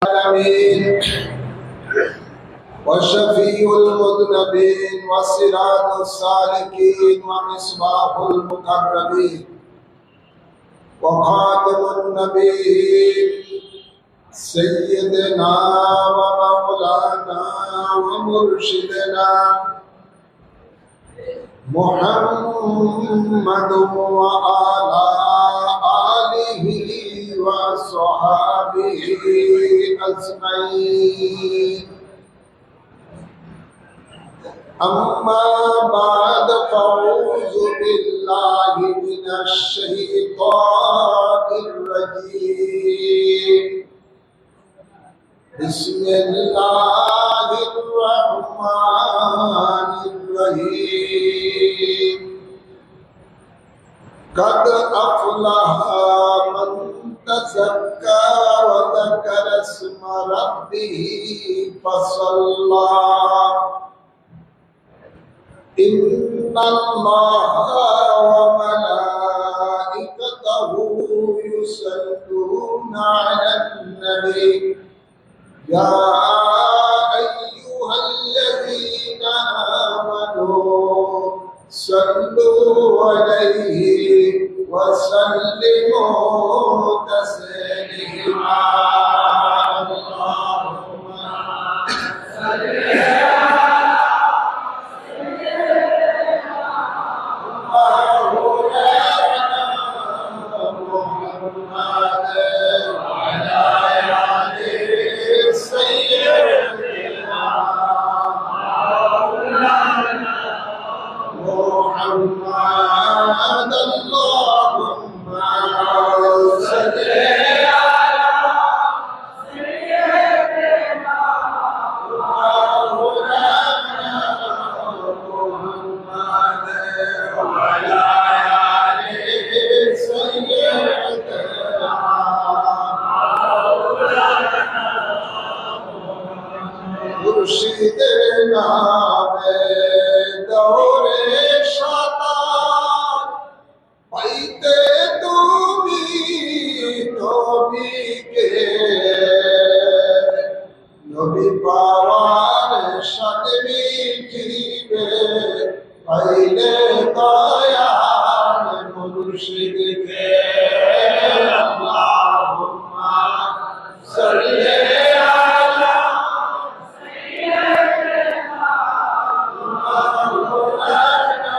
العالمين وشفيع المذنبين وسراج السالكين ومصباح المقربين وخاتم النبيين سيدنا ومولانا ومرشدنا محمد وعلى آله وصحبه أجمعين أما بعد فأعوذ بالله من الشيطان الرجيم بسم الله الرحمن الرحيم قد أفلح من تزكى وذكر اسم ربه فصلى إن الله وملائكته يصلون على النبي يا أيها الذين آمنوا صلوا عليه وسلموا تسليما اللهم صل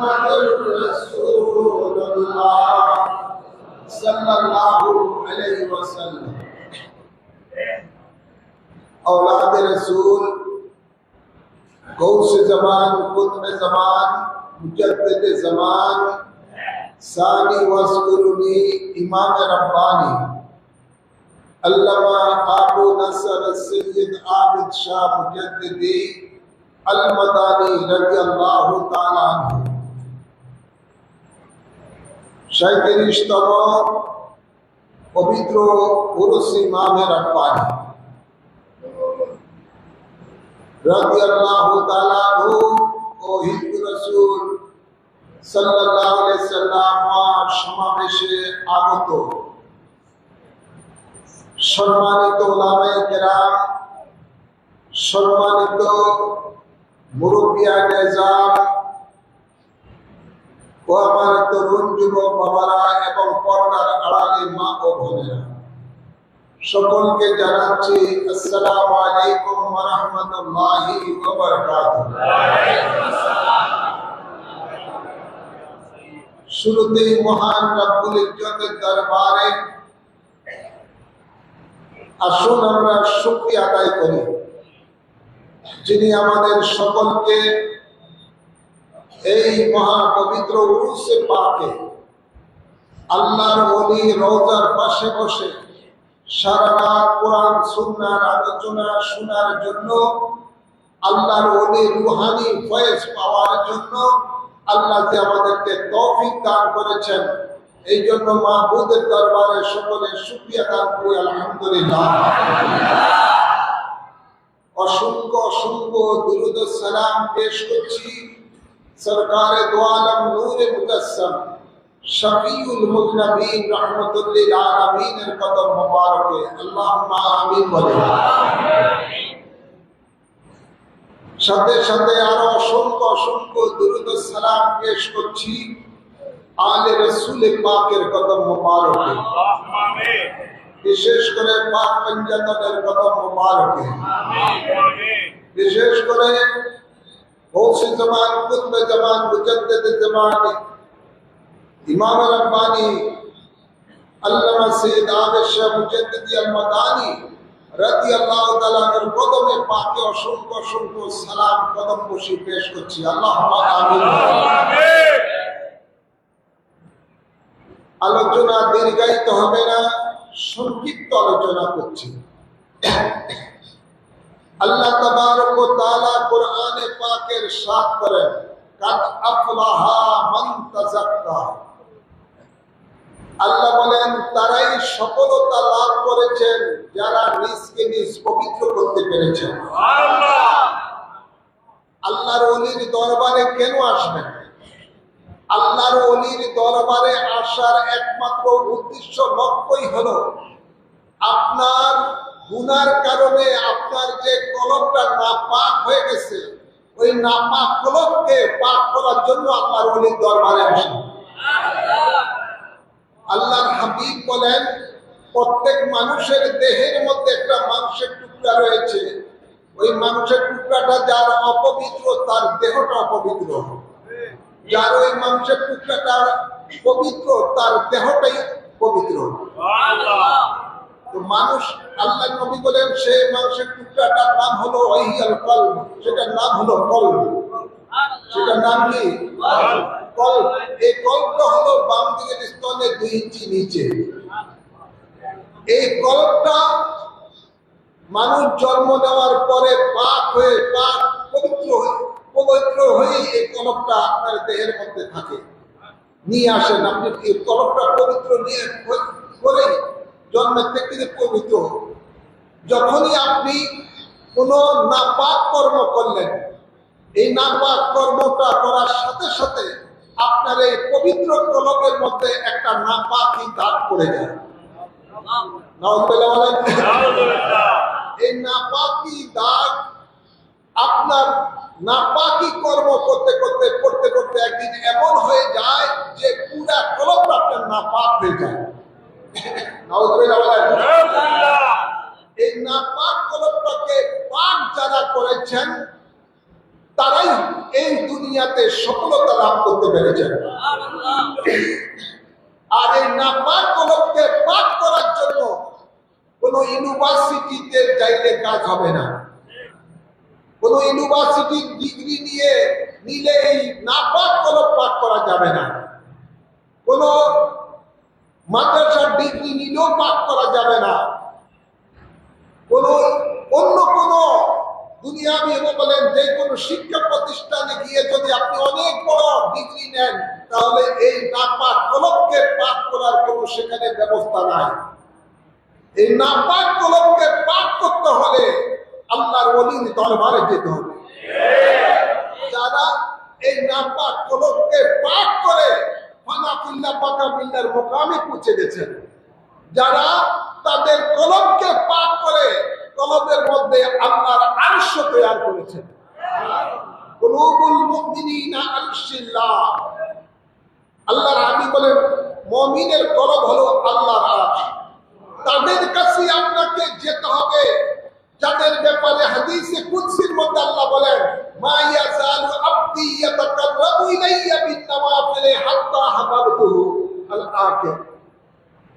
मुहम्मदुर रसूलुल्लाह सल्लल्लाहु अलैहि वसल्लम। औलाद रसूल, गौस ज़मान, कुतुब ज़मान, मुजद्दिद ज़मान, सानी वस्कुरुनी, इमाम रब्बानी, अल्लामा आबू नसर सैयद आबिद शाह मुजद्दिदी अल-मदानी रज़ियल्लाहु ताला अन्हु। सैंतीसतम पवित्र उर्स इमाम रब्बानी रज़ियल्लाहु ताला अन्हु ও হিন্দু রাসূল সাল্লাল্লাহু আলাইহি সাল্লাম সমাবেশে আগত সম্মানিত উলামায়ে কেরাম, সম্মানিত মুরব্বিয়ান নিজাম ও আমার তরুণ যুবক বাবারা এবং পর্দার আড়ালে মা ও বোনেরা, সকলকে জানাচ্ছি আসসালামু আলাইকুম ওয়া রাহমাতুল্লাহি ওয়া বারাকাতুহু। শুরুতেই মহান রব্বুল ইজ্জতের দরবারে আসুন আমরা শুকরিয়া আদায় করি, যিনি আমাদের সকলকে এই মহা পবিত্র উরুসে পাকে আল্লাহর ওলি রওজার পাশে বসে সারা রাত কোরআন সুন্নাহর আলোচনা শোনার জন্য, আল্লাহর ওলি রুহানি ফয়েজ পাওয়ার জন্য আল্লাহ যে আমাদেরকে তৌফিক দান করেছেন, এই জন্য মাহবুদের দরবারে সকলে শুকরিয়া দান করি আলহামদুলিল্লাহ। অসংখ্য অসংখ্য দুরূদ ও সালাম পেশ করছি সরকারে দো আলম নূরে মুজাসসাম শফিউল মুজনবিন রাহমাতুল লিল আলামিনের কদম মোবারকে আল্লাহুম্মা আমিন বলে। সাথে সাথে আরো অসংখ্য অসংখ্য দুরূদ ও সালাম পেশ করছি আলে রাসূল পাকের কদম মোবারকে, বিশেষ করে পাক পঞ্জাতনের কদম মোবারকে, বিশেষ করে গৌসে জামান, কুতুবে জামান, মুজদ্দিদ জামান, ইমাম রব্বানি আল্লামা সৈয়দ আবিদ শাহ মুজদ্দিদি আল-মাদানী রাদিয়াল্লাহু তাআলা এর কদমে পাকে অসংখ্য অসংখ্য সালাম কদম বসি পেশ করছি আল্লাহুম্মা আমিন। আলোচনা দীর্ঘায়িত হবে না, সংক্ষিপ্ত আলোচনা করছি। আল্লাহ তাবারক ওয়া তাআলা কোরআনে পাকের ইরশাদ করেন, কাদ আফলাহা মান তাযাক্কা। আল্লাহ বলেন, তারাই সফলতা লাভ করেছেন যারা নিজকে নিজ পবিত্র করতে পেরেছেন। আল্লাহর ওলির দরবারে কেন আসবেন? আল্লাহর ওলির দরবারে আসার একমাত্র উদ্দেশ্য লক্ষ্যই হলো আপনার গুনার কারণে আপনার যে কলবটা নাপাক হয়ে গেছে, ওই নাপাক কলবকে পাক করার জন্য আল্লাহর ওলির দরবারে আসেন। আল্লাহর হাবিব বলেন, প্রত্যেক মানুষের দেহের মধ্যে একটা মাংসের টুকরা রয়েছে, ওই মাংসের টুকরাটা যার অপবিত্র তার দেহটা অপবিত্র, যার ওই মাংসের টুকরাটা পবিত্র তার দেহটাই পবিত্র। তো মানুষ, আল্লাহ নবী বলেন, সেই মাংসের টুকরাটার নাম হলো ওয়াহিয়াল কলব, সেটার নাম হলো কলব। সেটার নাম কি? কলব। এই কলবটা হলো বাম দিকের স্তনে 2 ইঞ্চি নিচে। এই কলবটা মানুষ জন্ম নেওয়ার পরে পাক হয়ে পবিত্র হয়ে এই কলবটা আপনার দেহের মধ্যে থাকে। নিয়ে আসেন আপনি এই কলবটা পবিত্র নিয়ে করে জন্মের থেকে পবিত্র। যখনই আপনি কোনো নাপাক কর্ম করলেন, এই নাপাক কর্মটা করার সাথে সাথে আপনার এই পবিত্র কলবের মধ্যে একটা নাপাকি দাগ পড়ে যায়। এই নাপাকি দাগ আপনার নাপাকি কর্ম করতে করতে একদিন এমন হয়ে যায় যে পুরা কলবটা আপনার নাপাক হয়ে যায়। এই নাপাক কলবটাকে পাক যারা করেছেন তারাই এই দুনিয়াতে সফলতা লাভ করতে পেরেছেন। আর এই নাপাক কলমকে পাক করার জন্য কোন ইউনিভার্সিটিতে যাইলে কাজ হবে না। কোন ইউনিভার্সিটির ডিগ্রি নিলে এই নাপাক কলম পাক করা যাবে না। কোন মাদ্রাসার ডিগ্রি নিলেও পাক করা যাবে না। অন্য কোন দুনিয়াবি বলেন যে কোনো শিক্ষা প্রতিষ্ঠানে গিয়ে যদি আপনি অনেক বড় ডিগ্রি নেন, তাহলে এই নাপাক কলমকে পাক করার কোনো সেখানে ব্যবস্থা নাই। এই নাপাক কলমকে পাক করতে হলে আল্লাহর ওলির দরবারে যেতে হবে। যারা এই নাপাক কলমকে পাক করে ফানাফিল্লাহ পাকাবিল্লার মোকামে পৌঁছে গেছেন, যারা তাদের কলমকে পাক করে কলমের মধ্যে আল্লাহর আরশ তৈরি করেছেন। কুলুবুল মুমিনিনা আরশিল্লাহ, আল্লাহর হাবিব বলেন মুমিনের কলব হলো আল্লাহর আরশ। তাদের কাছে আপনাকে যেতে হবে যাদের ব্যাপারে হাদিসে কুদসির মধ্যে আল্লাহ বলেন মা ইয়াজালু আবদি ইয়াতাকাররাবু ইলাইয়া বিন-নওয়াফিল হাত্তা হাবাবতুহু আল-আখির।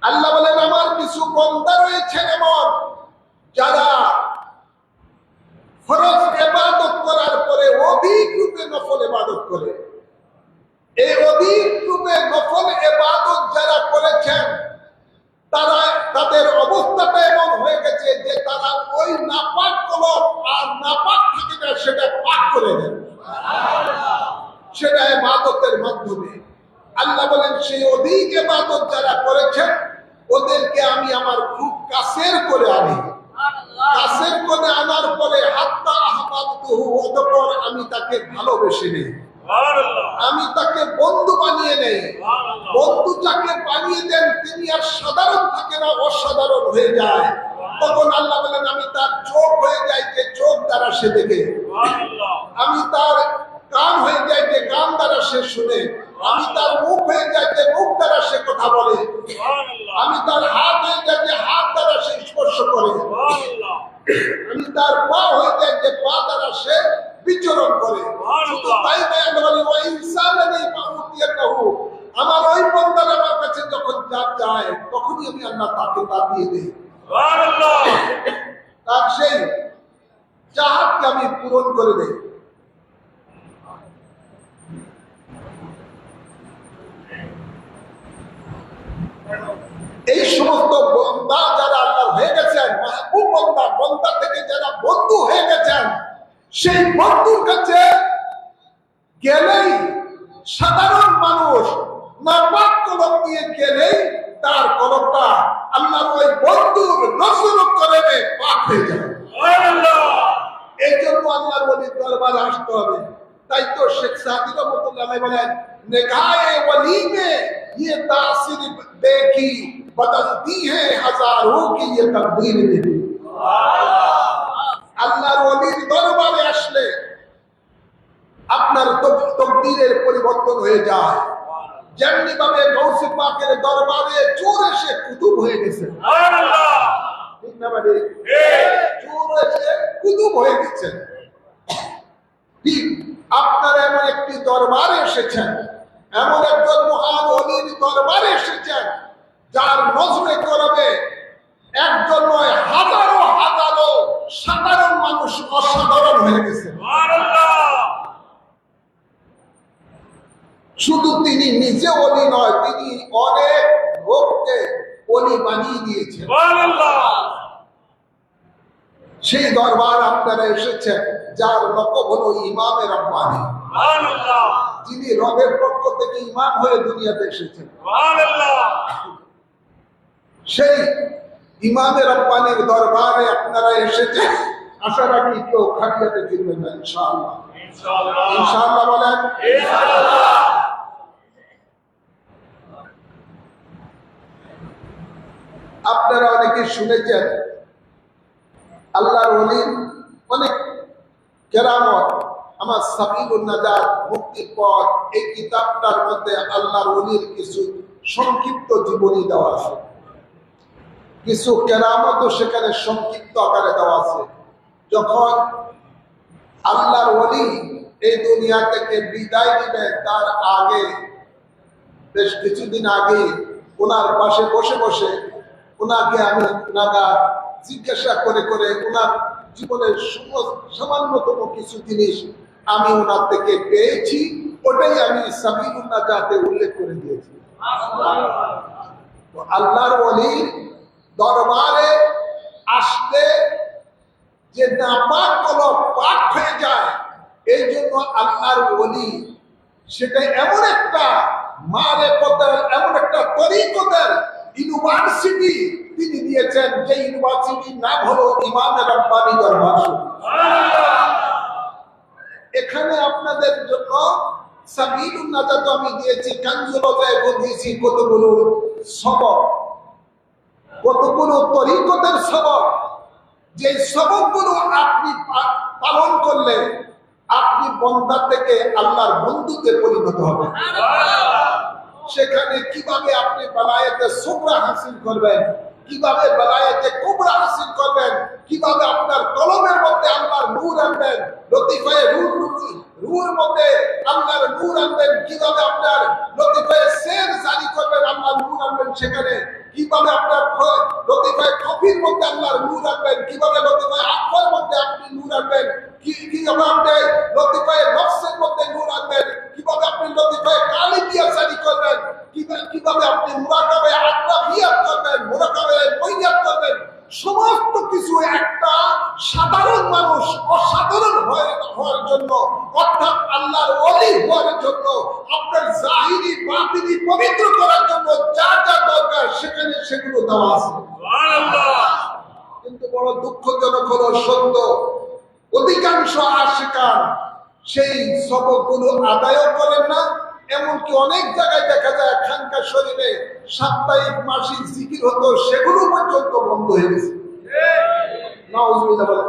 আল্লাহ বলেন আমার কিছু বান্দা রয়েছে এমন যারা ফরজ ইবাদত করার পরে অধিক রূপে নফল ইবাদত করে। এই অধিক রূপে নফল ইবাদত যারা করেছেন তারা তাদের অবস্থাটা এমন হয়ে গেছে যে তারা ওই নাপাক কলম আর নাপাক থাকে না সেটা পাক করে দেন, সেটা ইবাদতের মাধ্যমে। আল্লাহ বলেন সেই অধিক ইবাদত যারা করেছেন ওদেরকে আমি আমার খুব কাছের করে আনি। কাছের করে আনার পরে হাত্তা আহবাবতুহু, অতঃপর আমি তাকে ভালোবেসে নেই, আমি তাকে বন্ধু বানিয়ে নেই। বন্ধু যাকে বানিয়ে দেন তিনি আর সাধারণ থাকে না, অসাধারণ হয়ে যায়। তখন আল্লাহ বলেন আমি তার চোখ হয়ে যাই যে চোখ দ্বারা সে দেখে, আমি তার কান হয়ে যাই যে কান দ্বারা সে শুনে, আমি তার মুখ হয়ে যাই যে মুখ দ্বারা সে কথা বলে, আমি তার হাত হয়ে যাই যে হাত দ্বারা সে স্পর্শ করে, আমি তার পা হয়ে যাই যে পা দ্বারা সে বিচরণ করে। শুধু তাই নয়, ওয়া ইনসানানি ফাউতিয়াহু, আমার ওই বান্দার আমার কাছে যখন যা চায় তখনই আমি আল্লাহ তাকে তা দিয়ে দেই। সুবহানাল্লাহ, তার সেই চাহতকে আমি পূরণ করে দেই। এই সমস্ত বান্দা যারা আল্লাহর হয়ে গেছেন, মাহবুব বান্দা, বান্দা থেকে যারা বন্ধু হয়ে গেছেন, সেই বন্ধুর কাছে গেলেই সাধারণ মানুষ নাপাক কলম নিয়ে গেলেই তার কলমটা আল্লাহর ওই বন্ধুর নজর করে পাক হয়ে যায়। এই জন্য আল্লাহর ওলির দরবারে আসতে হবে। তাই তো শেখ সাদি রহমাতুল্লাহ আলাইহি বলেন নিগাহে ওলি মে ये तासीर देखी बदलती है हजारों की ये तकदीर देखी। আল্লাহর ওলির দরবারে আসলে আপনার তকদীরের পরিবর্তন হয়ে যায়। যেমনি ভাবে গৌসে পাকের দরবারে চোর এসে কুতুব হয়ে গেছে, সুবহানাল্লাহ, ঠিক না ভাই? চোর এসে কুতুব হয়ে গেছে। ঠিক আপনারা এমন একটি দরবারে এসেছেন, এমন একজন মহান ওলির দরবারে এসেছেন যার নজরে করবে একজন নয় হাজারো হাজারো সাধারণ মানুষ অসাধারণ হয়ে গেছে। শুধু তিনি নিজে ওলি নয়, তিনি অনেক লোককে ওলি বানিয়ে দিয়েছেন। সেই দরবার আপনারা এসেছেন যার লকব হলো ইমামে রব্বানী, যিনি রবের পক্ষ থেকে ইমাম হয়ে দুনিয়াতে এসেছেন। সেই ইমামে রব্বানীর দরবারে আপনারা এসেছেন। আশা রাখি কেউ খাটিয়াতে ফিরবেন না, ইনশাআল্লাহ। ইনশাআল্লাহ বলেন। আপনারা অনেকে শুনেছেন আল্লাহর ওলির অনেক কেরামত। আমার সাবিলুন নাজাত, মুক্তির পথ, এই কিতাবটার মধ্যে আল্লাহর ওলির কিছু সংক্ষিপ্ত জীবনী দেওয়া আছে, কিছু কেরামতও সেখানে সংক্ষিপ্ত আকারে দেওয়া আছে। যখন আল্লাহর ওলি এই দুনিয়া থেকে বিদায় দিবেন, তার আগে বেশ কিছুদিন আগে ওনার পাশে বসে বসে ওনাকে আমি নাগাদ জিজ্ঞাসা করে করে ওনার জীবনের সামান্যতম কিছু জিনিস আমি ওনার থেকে পেয়েছি, ওটাই আমি সাবিলুন নাজাতে উল্লেখ করে দিয়েছি। আল্লাহর ওলির দরবারে আসলে যে নাপাক গুলো পাক হয়ে যায়, এই জন্য আল্লাহর ওলি সেটা এমন একটা মারেফতের, এমন একটা তরিকতের ইউনিভার্সিটি তিনি দিয়েছেন, যে ইউনিভার্সিটির নাম হলো ইমাম রাব্বানী দরবার শরীফ। এখানে আপনাদের জন্য সাবিলুন নাজাত আমি দিয়েছি, কানজুল ওয়াজাইফ দিয়েছি, কতগুলো সবক, কতগুলো তরিকতের সবক, যে সবকগুলো আপনি পালন করলে আপনি বন্দা থেকে আল্লাহর বন্ধুতে পরিণত হবেন। সেখানে কিভাবে আপনি বেলায়েতে সুগরা হাসিল করবেন, কিভাবে বেলায়েতে কুবরা হাসিল করবেন, কিভাবে আপনার কলমের মধ্যে আল্লাহর নূর আনবেন, লতিফায়ে রূহের মধ্যে আল্লাহর নূর আনবেন, কিভাবে আপনার লতিফায়ে সের জারি করবেন, আল্লাহর নূর আনবেন সেখানে, কিভাবে আপনার লতিফায়ে কফির মধ্যে আল্লাহর নূর আনবেন, কিভাবে লতিফায়ে আকবার মধ্যে আপনি নূর আনবেন, কিভাবে আপনি লতিফায়ে নফসের মধ্যে নূর আনবেন, কিভাবে আপনি লতিফায়ে কালিবিয়া জারি করবেন, কিভাবে আপনি মুরাকাবায়ে আতরাফিয়াত করবেন, মুরাকাবায়ে মইয়াত করবেন, সমস্ত কিছু একটা সাধারণ মানুষ অসাধারণ হওয়ার জন্য, অর্থাৎ আল্লাহর ওলি হওয়ার জন্য, আপনার জাহিরি বাতিনি পবিত্র করার জন্য যা যা দরকার সেখানে সেগুলো দেওয়া আছে। কিন্তু বড় দুঃখজনক হলো সত্য, অধিকাংশ আশিকান সেই সবকগুলো আদায়ও করেন না। এমনকি অনেক জায়গায় দেখা যায় খানকা শরীরে সাপ্তাহিক মাসিক জিকির হতো, সেগুলো পর্যন্ত বন্ধ হয়ে গেছে। নাউজুবিল্লাহ বলেন।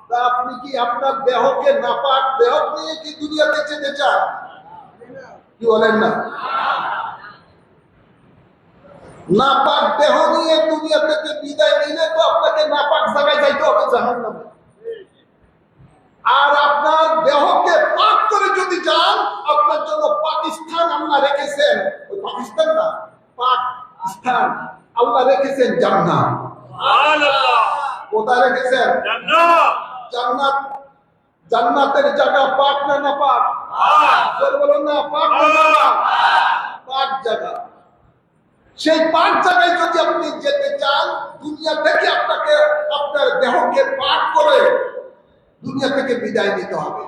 তা আপনি কি আপনার দেহকে নাপাক দেহ নিয়ে কি দুনিয়াতে যেতে চান? কি বলেন না? নাপাক দেহ নিয়ে দুনিয়া থেকে বিদায় নিলে তো আপনাকে নাপাক জায়গায় যাইতে হবে, জাহান্নামে। আর আপনার দেহকে পাক করে যদি যান, আপনার জন্য পাকিস্তান আল্লাহ রেখেছেন, ওই পাকিস্তান না, পাকিস্তান আল্লাহ রেখেছেন জান্নাত। সুবহানাল্লাহ। কোথায় রেখেছেন? জান্নাত। জান্নাত, জান্নাতের জায়গা পাক না নাপাক? পাক। বলুন না, পাক না নাপাক? পাক জায়গা। সেই পাক জায়গায় যদি আপনি যেতে চান, দুনিয়া থেকে আপনাকে আপনার দেহকে পাক করে দুনিয়া থেকে বিদায় নিতে হবে।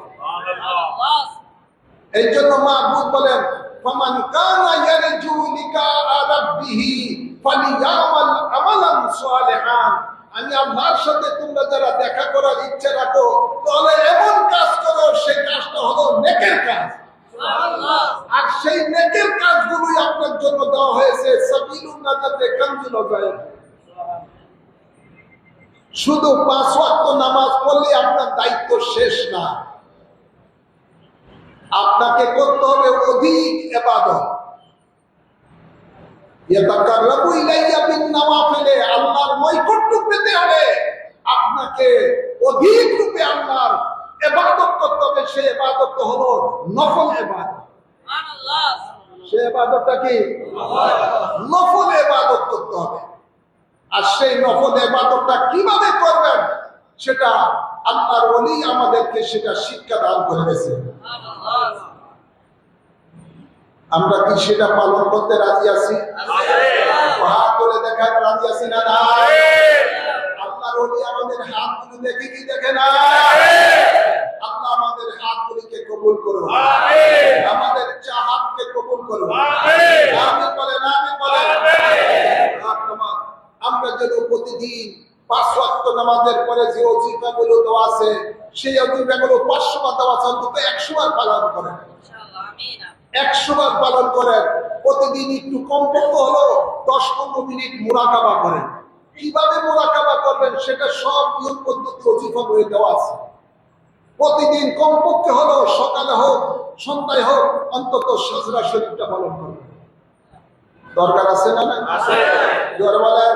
এই জন্য মাহবুব বলেন, ফামান কানা ইয়ারজু লিকা রাব্বিহি ফালিয়ামাল আমালান সালিহান। আমি আল্লাহর সাথে তোমরা যারা দেখা করার ইচ্ছা রাখো, তাহলে এমন কাজ করো, সেই কাজটা হলো নেকের কাজ। আর সেই নেকের কাজগুলোই আপনার জন্য দেওয়া হয়েছে সাবিলুন নাজাতে, কানজুল ওয়াজাইফ। শুধু 5 ওয়াক্ত নামাজ পড়লে আপনার দায়িত্ব শেষ না, আপনাকে করতে হবে অধিক ইবাদত। ইয়াতাকাররাবু ইলাইয়া বিন নওয়াফিলে, আল্লাহর নৈকট্য পেতে হবে আপনাকে অধিক রূপে আল্লাহর ইবাদত করতে হবে। সেই ইবাদত হলো নফল ইবাদত। সুবহানাল্লাহ। সেই ইবাদতটা কি? নফল ইবাদত করতে হবে। আর সেই নফল ইবাদতটা কিভাবে করবেন সেটা আল্লাহর ওলি আমাদেরকে সেটা শিক্ষা দান করে গেছে। আমরা কি সেটা পালন করতে রাজি আছি? হাত তুলে দেখান, রাজি আছি না? আল্লাহর ওলি আমাদের হাতগুলো দেখে কি দেখে না? আল্লাহ আমাদের হাতগুলিকে কবুল করুন, আমাদের চাহাতকে কবুল করুন। আমিন বলেন, আমিন বলেন। আমরা যেন প্রতিদিন 5 ওয়াক্ত নামাজের পরে যে ওজিফাগুলো দেওয়া আছে, সেই ওজিফাগুলো 500 বার দেওয়া আছে, অন্তত 100 বার পালন করেন। ইনশাআল্লাহ, আমিন। 100 বার পালন করেন। প্রতিদিন একটু কমপক্ষে হলো 10-15 মিনিট মুরাকাবা করেন। কিভাবে মুরাকাবা করবেন সেটা সব নিয়ম পদ্ধতি ওজিফা বইয়ে দেওয়া আছে। প্রতিদিন কমপক্ষে হলো সকালে হোক সন্ধ্যায় হোক অন্তত সাজরা শরীফটা পালন করবেন। দরকার আছে না? আছে। জোরে বলেন।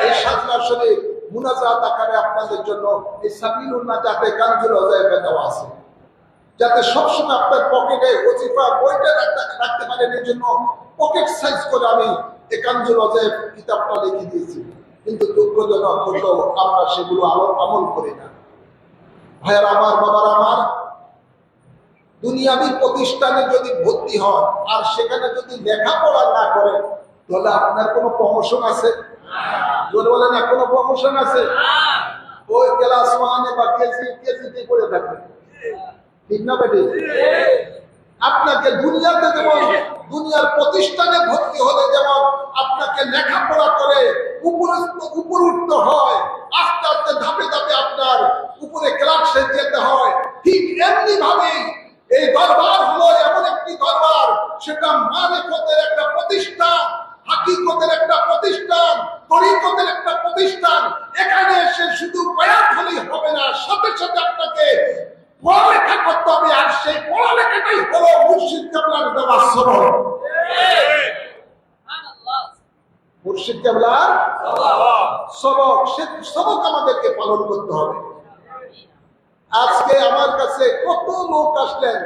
এই সাজরা শরীফ মুনাজাত আকারে আপনাদের জন্য এই সাবিলুন নাজাতে কানজুল ওয়াজাইফে দেওয়া আছে, যাতে সবসময় আপনার পকেটে ওজিফা বইটা রাখতে পারেন। এর জন্য পকেট সাইজ করে আমি এই কানজুল ওয়াজাইফ কিতাবটা লিখে দিয়েছি, কিন্তু দুঃখজনক হলো আমরা সেগুলো আমল করি না। ভাইয়ার আমার, বাবার আমার, দুনিয়াবি প্রতিষ্ঠানে যদি ভর্তি হন আর সেখানে যদি লেখাপড়া না করেন, তাহলে আপনার কোনো প্রমোশন আছে? বলে না, কোনো প্রমোশন আছে? ওই ক্লাস ওয়ানে বা কেজিতে পড়ে থাকবে, ঠিক না বেটি? আপনাকে দুনিয়াতে যেমন দুনিয়ার প্রতিষ্ঠানে ভর্তি হলে যেমন আপনাকে লেখাপড়া করে উপরুক্ত হয়, আস্তে আস্তে ধাপে ধাপে আপনার উপরে ক্লাসে যেতে হয়, ঠিক এমনি ভাবেই এই দরবার হলো এমন একটি দরবার, সেটা মারিফতের একটা প্রতিষ্ঠান, হাকিকতের একটা প্রতিষ্ঠান, তরিকতের একটা প্রতিষ্ঠান। এখানে এসে শুধু বয়ান হলেই হবে না, সাথে সাথে আপনাকে পড়ালেখা করতে হবে, আর সেই পড়ালেখাটাই হলো মুর্শিদ কেবলার দেওয়া সবক। মুর্শিদ কেবলার সবক, সে সবক আমাদেরকে পালন করতে হবে। আজকে আমার কাছে কত লোক আসলেন,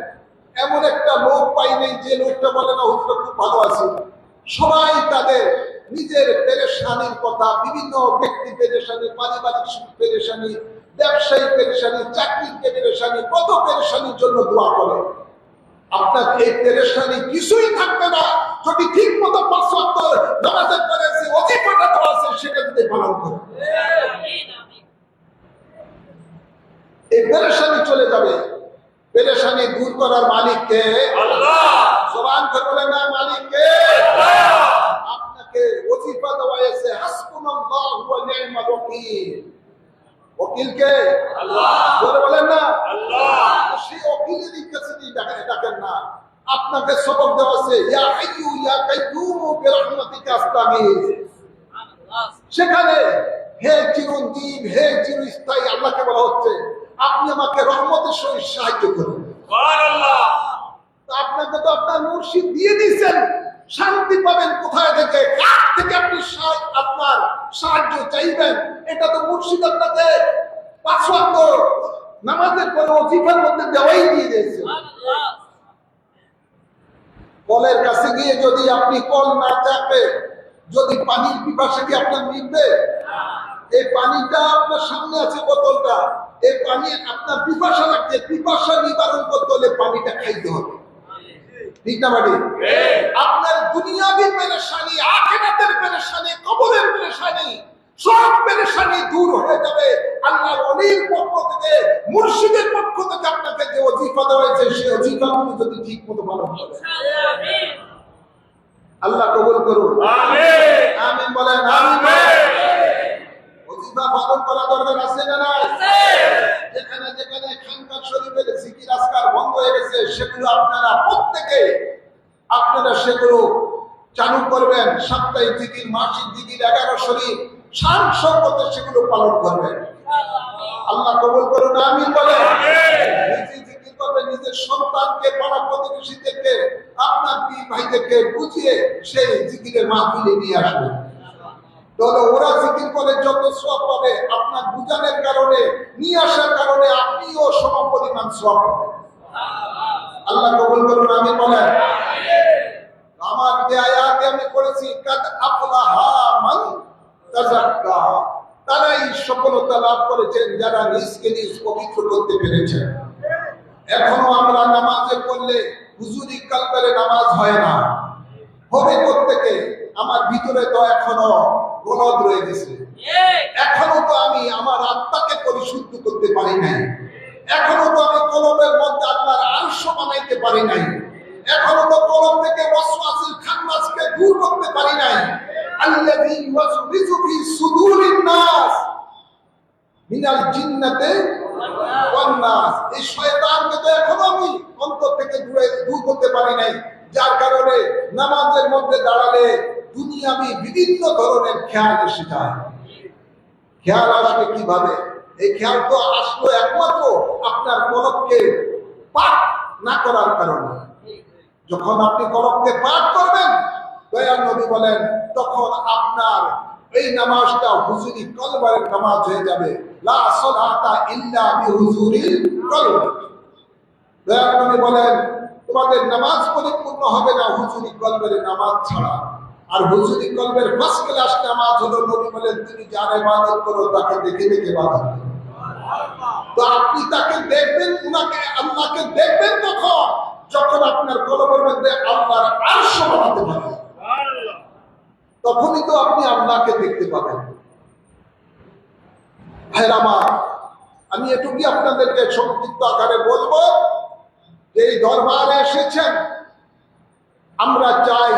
এমন একটা লোক পাইনি যে লোকটা বলে না হুজুর খুব ভালো আছে। সবাই তাদের নিজের পেরেশানির কথা, বিভিন্ন ব্যক্তি পেরেশানি, পারিবারিক পেরেশানি, ব্যবসায়ী পেরেশানি, চাকরির পেরেশানি, কত পেরেশানির জন্য দোয়া করে। আপনার এই পেরেশানি কিছুই থাকবে না যদি ঠিক মতো ৫ ওয়াক্ত নামাজের পরে যে ওজিফাটা দেওয়া আছে সেটা যদি পালন করে। এই পেরেশানি চলে যাবে। পেরেশানি দূর করার মালিক কে? আল্লাহ। জবান করে বলেন না, মালিক কে? আল্লাহ। আপনাকে ওজিফা দেওয়া আছে, হাসবুনাল্লাহু ওয়া নি'মাল ওয়াকিল। ওকিল কে? আল্লাহ। বলে বলেন না, আল্লাহ। সেই ওকিলেরই কাছে ডাকেন না, আপনাকে সবক দেওয়া আছে, ইয়া হাইয়ু ইয়া কাইয়ুম বিরহমাতিকা আস্তাগীথ। সেখানে হে চিরঞ্জীব, হে চিরস্থায়ী, আল্লাহকে বলা হচ্ছে আপনি আমাকে রহমতের সহিত সাহায্য করুন। সুবহানাল্লাহ। আপনাকে তো আপনার মুর্শিদ দিয়ে দিয়েছেন, শান্তি পাবেন কোথায় থেকে, কার থেকে আপনি আপনার সাহায্য চাইবেন? এটা তো মুর্শিদ আপনাকে ৫ ওয়াক্ত নামাজের পরে ওজিফার মধ্যে দেওয়াই দিয়ে দিয়েছে। কলের কাছে গিয়ে যদি আপনি কল না চাপে, যদি পানির পিপাসা কি আপনার মিটবে? এই পানিটা আপনার সামনে আছে, বোতলটা, এই পানি আপনার পিপাসা লাগছে, পিপাসা নিবারণ করতে হলে পানিটা খাইতে হবে, ঠিক না বাড়ি? আপনার দুনিয়াবি পেরেশানি, আখিরাতের পেরেশানি, কবরের পেরেশানি, সব পেরেশানি দূর হয়ে যাবে আল্লাহর ওলির পক্ষ থেকে, মুর্শিদের পক্ষ থেকে আপনাকে যে ওজিফা দেওয়া হয়েছে সেই ওজিফাগুলো যদি ঠিক মতো পালন করেন। আল্লাহ কবুল করুন, আমিন। আমিন বলেন, আমিন। ওজিফা পালন করা দরকার আছে না নাই? যেখানে যেখানে খানকার শরীফের জিকির আজকার বন্ধ হয়ে গেছে, সেগুলো আপনারা প্রত্যেকে সেগুলো চালু করবেন। সাপ্তাহিক জিকির, মাসিক জিকির, 11 শরীফ, শান শরবতে সেগুলো পালন করবেন। আল্লাহ কবুল করুন, আমিন বলেন। নিজে জিকির করবেন, নিজের সন্তানকে, পাড়া প্রতিবেশীদেরকে, আপনার পীর ভাইদেরকে বুঝিয়ে সেই জিকিরের মাহফিলে নিয়ে আসবেন। তাহলে ওরা জিকির করে যত সওয়াব পাবে, আপনার বুঝানোর কারণে, নিয়ে আসার কারণে আপনিও সমপরিমাণ সওয়াব পাবেন। আল্লাহ কবুল করুন, আমিন বলেন। আমার যে আয়াতে আমি পড়েছি, কাদ আফলাহা মান তাযাক্কা, তারাই সফলতা লাভ করেছেন যারা নিজকে নিজ পবিত্র করতে পেরেছেন। এখনো আমরা নামাজে পড়লে হুজুরি কালবেরে নামাজ হয় না, হবে প্রত্যেকে। আমার ভিতরে তো এখনো গলদ রয়ে গেছে, এখনো তো আমি আমার আত্মাকে পরিশুদ্ধ করতে পারি নাই, এখনো তো আমি কলমের মধ্যে আল্লাহর আরশ বানাইতে পারি নাই, এখনো তো কলম থেকে ওয়াসওয়াসিল খান্নাসকে দূর করতে পারি নাই। আল্লাযী ইউওয়াসওয়িসু ফি সুদুরিন নাস মিনাল জিন্নাতি ওয়ান নাস, এই শয়তানকে তো এখনো আমি অন্তর থেকে দূর করতে পারি নাই। যার কারণে নামাজের মধ্যে দাঁড়ালে দুনিয়াবি বিভিন্ন ধরনের খেয়াল এসে যায়। খেয়াল আসবে কিভাবে? এই খেয়াল তো আসলো একমাত্র আপনার কলবকে পাক না করার কারণে। যখন আপনি কলবকে পাক করবেন, দয়াল নবী বলেন, তখন আপনার এই নামাজটা হুজুরি কলবের নামাজ হয়ে যাবে। লা সালাতা ইল্লা বিহুজুরিল কলব। দয়ার নবী বলেন, তোমাদের নামাজ পরিপূর্ণ হবে না হুজুরি কলবের নামাজ ছাড়া। আর হুজুরি কলবের ফার্স্ট ক্লাস নামাজ হলো, নবী বলেন, তুমি যার ইবাদত করো তাকে দেখে দেখে ইবাদত করো। তো আপনি তাকে দেখবেন, উনাকে আল্লাহকে দেখবেন তখন যখন আপনার কলবের মধ্যে আল্লাহর আরশ বানাতে পারবেন, তখনই তো আপনি আল্লাহকে দেখতে পাবেন। ভাইরা আমার, আমি এটুকুই আপনাদেরকে সংক্ষিপ্ত আকারে বলবো যে এই দরবারে এসেছেন, আমরা চাই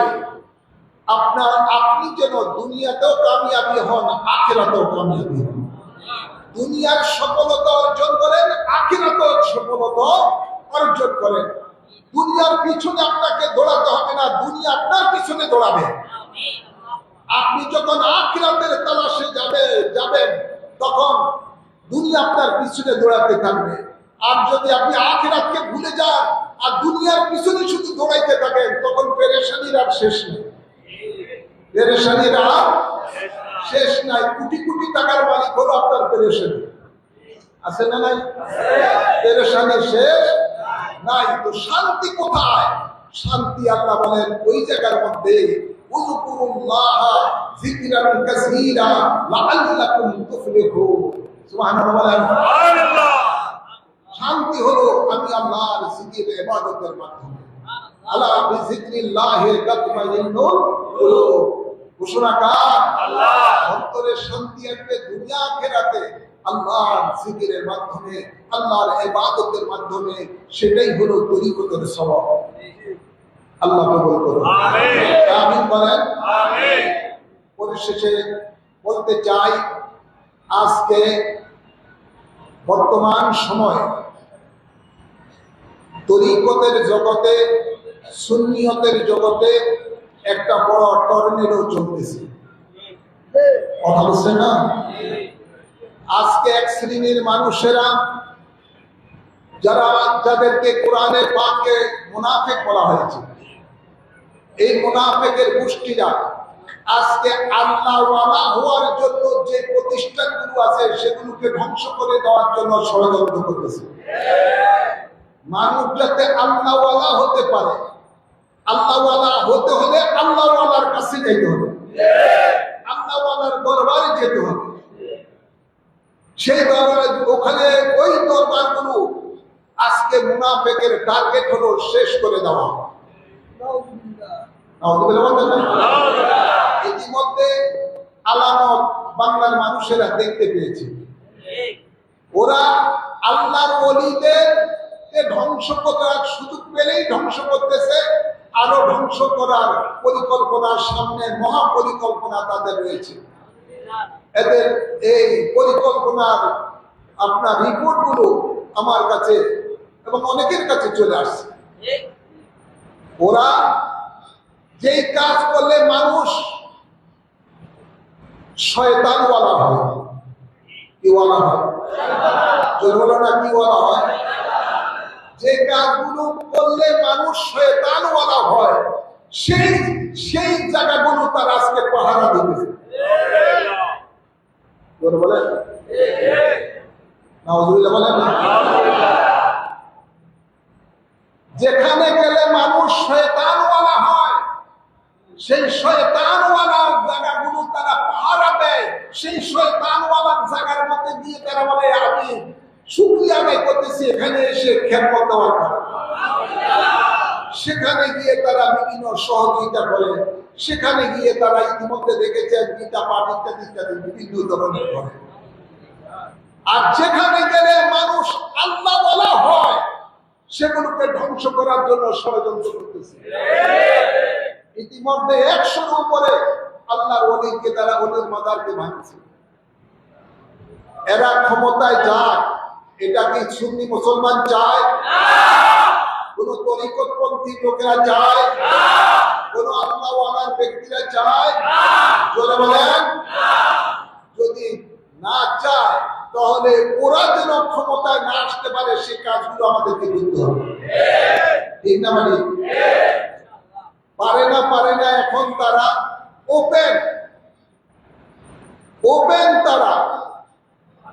আপনি যেন দুনিয়াতেও কামিয়াবি হন, আখিরাতেও কামিয়াবি হন। দুনিয়ার সফলতা অর্জন করেন, আখিরাতেও সফলতা অর্জন করেন। দুনিয়ার পিছনে আপনাকে দৌড়াতে হবে না, দুনিয়া আপনার পিছনে দৌড়াবে। আপনি যখন আখিরাতের তালাশে যাবেন তখন দুনিয়া আপনার পিছনে দৌড়াতে থাকবে। আর যদি আপনি আখিরাতকে ভুলে যান আর দুনিয়ার পিছনে শুধু দৌড়াইতে থাকেন, তখন পেরেশানির আর শেষ নেই। পেরেশানির আর শেষ নাই। কোটি কোটি টাকার মালিক হলো আপনার পেরেশানি, আছে না নাই? পেরেশানি শেষ নাই। তো শান্তি কোথায়? শান্তি আল্লাহ বলেন ওই জায়গার মধ্যে, উযকুরুল্লাহ যিকরান কাসীরা লাআল্লাকুম তুফলিহুন। সুবহানাল্লাহ বলেন। সুবহানাল্লাহ। শান্তি হলো আমি আল্লাহর জিকির ইবাদতের মাধ্যমে। আলা বিযিকরিল্লাহি তাতমাইন্নুল কুলুব। ঘোষণাকার আল্লাহ। অন্তরে শান্তি আসবে দুনিয়া আখিরাতে আল্লাহর জিকিরের মাধ্যমে, আল্লাহর ইবাদতের মাধ্যমে। সেটাই হলো তরিকতের সওয়াব। আল্লাহ কবুল করুন। আমিন। আমিন বলেন। আমিন। পরিশেষে বলতে চাই, আজকে বর্তমান সময় তরিকতের জগতে, সুন্নিয়তের জগতে একটা বড় টর্নেডো চলতেছে। কথা বলছে না? আজকে এক শ্রেণীর মানুষেরা, যাদেরকে কোরআনের পাকে মুনাফিক বলা হয়েছে, এই মুনাফিকের গোষ্ঠীরা আজকে আল্লাহওয়ালা হওয়ার জন্য যে প্রতিষ্ঠানগুলো আছে সেগুলোকে ধ্বংস করে দেওয়ার জন্য ষড়যন্ত্র করতেছে। মানুষ যাতে আল্লাহওয়ালা হতে পারে, আল্লাহওয়ালা হতে হলে আল্লাহওয়ালার কাছে যেতে হবে, আল্লাহওয়ালার দরবারে যেতে হবে। সেই দরবারে, ওখানে ওই দরবারগুলো আজকে মুনাফিকের টার্গেট হলো শেষ করে দেওয়া। ইতিমধ্যে আলামত বাংলার মানুষেরা দেখতে পেয়েছে। ওরা আল্লাহর ওলিদের ধ্বংস করার সুযোগ পেলেই ধ্বংস করতেছে। আরো ধ্বংস করার পরিকল্পনার সামনে মহা পরিকল্পনা তাদের রয়েছে। এদের এই পরিকল্পনার আপনার রিপোর্ট গুলো আমার কাছে এবং অনেকের কাছে চলে আসছে। ওরা যেই কাজ করলে মানুষ শয়তানওয়ালা হয়, কি ওয়ালা হয়? জোরে বলো না, কি ওয়ালা হয়? যে কাজগুলো করলে মানুষ শয়তানওয়ালা হয়, সেই জায়গাগুলো তার আজকে পাহারা দিতেছে। জোরে বলেন নাউযুবিল্লাহ বলেন। যেখানে গেলে মানুষ শয়তানওয়ালা হয়, সেই শয়তানওয়ালার জায়গাগুলো তারা পাহারা দেয়। সেই শয়তানওয়ালার জায়গার মধ্যে দিয়ে তারা বলে আমি শুকরিয়া আদায় করতেছি এখানে এসে খেদমত দেওয়ার কারণে। সেখানে গিয়ে তারা বিভিন্ন সহযোগিতা করে, সেখানে গিয়ে তারা ইতিমধ্যে দেখেছেন গীতা পাঠ ইত্যাদি ইত্যাদি বিভিন্ন ধরনের করে। আর যেখানে গেলে মানুষ আল্লাহ বলা হয়, সেগুলোকে ধ্বংস করার জন্য ষড়যন্ত্র করতেছে। ইতিমধ্যে 100-এর উপরে আল্লাহর ওলিকে তারা ওলির মাজারকে ভাঙছে। এরা ক্ষমতায় যায়, এটা কি সুন্নি মুসলমান চায়? কোন তরিকতপন্থী লোকেরা চায়? কোন আল্লাহওয়ালার ব্যক্তিরা চায়? জোরে বলেন। যদি না চায় তাহলে ওরা যেন ক্ষমতায় না আসতে পারে সে কাজগুলো আমাদেরকে করতে হবে। ঠিক না? মানে পারে না এখন তারা ওপেন ওপেন তারা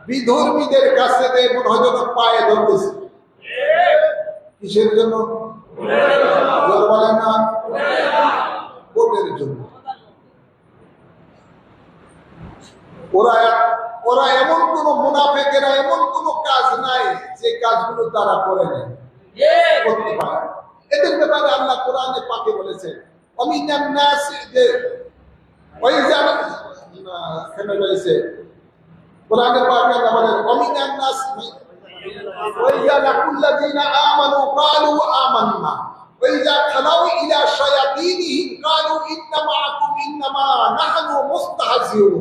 বিধর্মীদের কাছে মনে হয় যেন পায়ে ধরতেছে। কিসের জন্য? বলেন না, ভোটের জন্য। ওরা এমন কোন মুনাফিকেরা এমন কোন কাজ নাই যে কাজগুলো তারা করে নেয়, করতে পারে। এদের ব্যাপারে আল্লাহ কোরআনে পাকে বলেছে অমিনান নাস, যে ওই যারা কেন রয়েছে কোরআনে পাকে আল্লাহ বলেন অমিনান নাস ওয়াইজা লাকুল্লাযিনা আমানু ক্বালু আমান্না ওয়াইজা খালাউ ইলা শায়াতিনিহিম ক্বালু ইন্না মাআকুম ইন্নামা নাহনু মুস্তাহজিউন।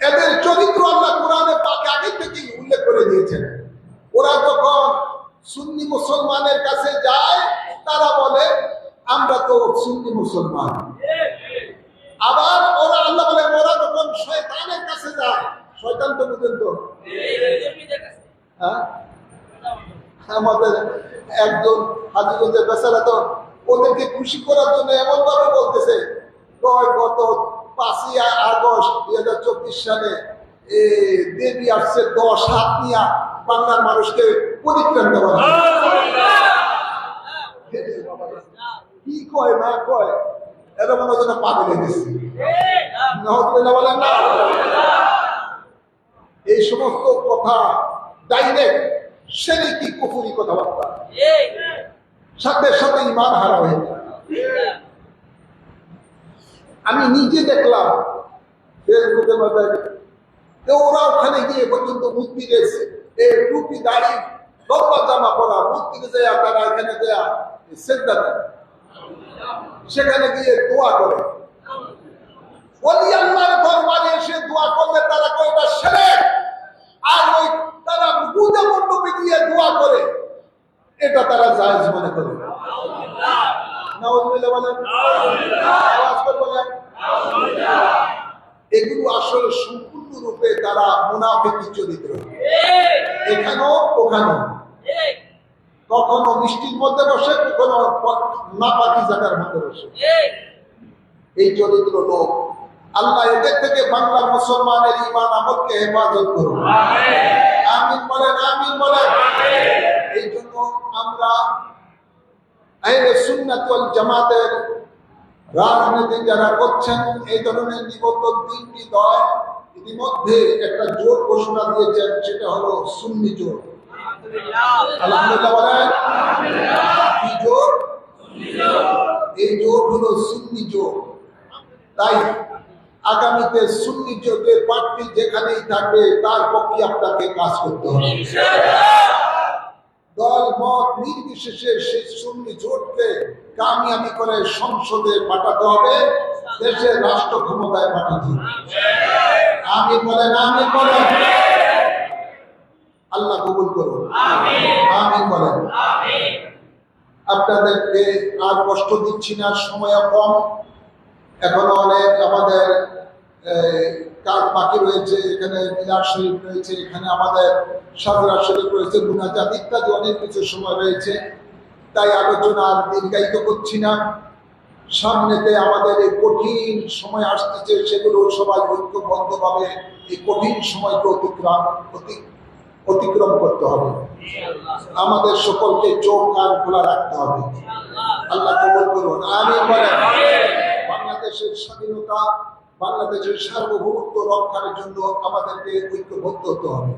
এদের চরিত্র আল্লাহ কোরআনে পাকে আগে থেকেই উল্লেখ করে দিয়েছেন। ওরা যখন সুন্নি মুসলমানের কাছে যায় তারা বলে আমরা তো সুন্নি মুসলমান। আবার ওরা আল্লাহ বলে ওরা যখন শয়তানের কাছে যায়, শয়তান তো বুঝেন তো, আমাদের একজন হাজিগঞ্জের বেচারা তো ওদেরকে খুশি করার জন্য এমন ভাবে বলতেছে গত 5ই আগস্ট 2024 সালে দেবী আসছে 10 হাত নিয়ে বাংলার মানুষকে পরিত্রাণ দেওয়া। কি কয় না কয় এরা মনে হয় পাগল হয়ে গেছে। বলেন না, এই সমস্ত কথা ডাইরেক্ট শিরকি কুফরি কথাবার্তা, সাথে সাথে ঈমান হারা হয়ে যায়। আমি নিজে দেখলাম ফেসবুকের মধ্যে ওরা ওখানে গিয়ে পর্যন্ত মূর্তি রয়েছে, এই টুপি দাড়ি লম্বা জামা পরা মূর্তিতে যায়, তারা এখানে যায় সেজদা দেয়, সেখানে গিয়ে দোয়া করে। ওলি আল্লাহর দরবারে এসে দোয়া করলে তারা কয় এটা শিরক, আর ওই তারা পূজা মণ্ডপে গিয়ে দোয়া করে এটা তারা জায়েজ মনে করে। নাউযুবিল্লাহ বলেন, আওয়াজ করে বলেন। এগুলো আসলে সম্পূর্ণরূপে তারা মুনাফিকি চরিত্র, এখানেও ওখানেও, কখনো মিষ্টির মধ্যে বসে, কখনো নাপাকি জায়গার মধ্যে বসে। এই চরিত্র লোক আল্লাহ এদের থেকে বাংলার মুসলমানের ঈমান আমলকে হেফাজত করুন। আমিন বলেন, আমিন বলেন। এই জন্য আমরা আহলে সুন্নাত ওয়াল জামাতের রাজনীতি যারা করছেন, এই ধরনের নিবন্ধন 3টি দল ইতিমধ্যে একটা জোট ঘোষণা দিয়েছেন, সেটা হলো সুন্নি জোট। আলহামদুলিল্লাহ বলেন। কি জোট? এই জোট হলো সুন্নি জোট। তাই আগামীতে সুন্নি জোটের প্রার্থী যেখানেই থাকবে তার পক্ষে আপনাকে কাজ করতে হবে। দল মত নির্বিশেষে সেই সুন্নি জোটকে কামিয়াবি করে সংসদে পাঠাতে হবে, দেশের রাষ্ট্র ক্ষমতায় পাঠাতে হবে। আমিন বলেন, আমিন বলেন। আল্লাহ কবুল করুন, আমিন বলেন। আপনাদেরকে আর কষ্ট দিচ্ছি না, সময় কম, এখনো অনেক আমাদের কাজ বাকি রয়েছে। এখানে মিলাদ শরীফ রয়েছে, এখানে আমাদের সাদরা শরীফ রয়েছে, মুনাজাত ইত্যাদি অনেক কিছু সময় রয়েছে। তাই আলোচনা আর দীর্ঘায়িত করছি না। সামনেতে আমাদের এই কঠিন সময় আসতেছে, সেগুলো সবাই ঐক্যবদ্ধভাবে এই কঠিন সময়কে অতিক্রম করতে হবে। আমাদের সকলকে চোখ কান খোলা রাখতে হবে। আল্লাহ কবুল করুন, আমিন বলেন। বাংলাদেশের স্বাধীনতা, বাংলাদেশের সার্বভৌমত্ব রক্ষার জন্য আমাদেরকে ঐক্যবদ্ধ হতে হবে।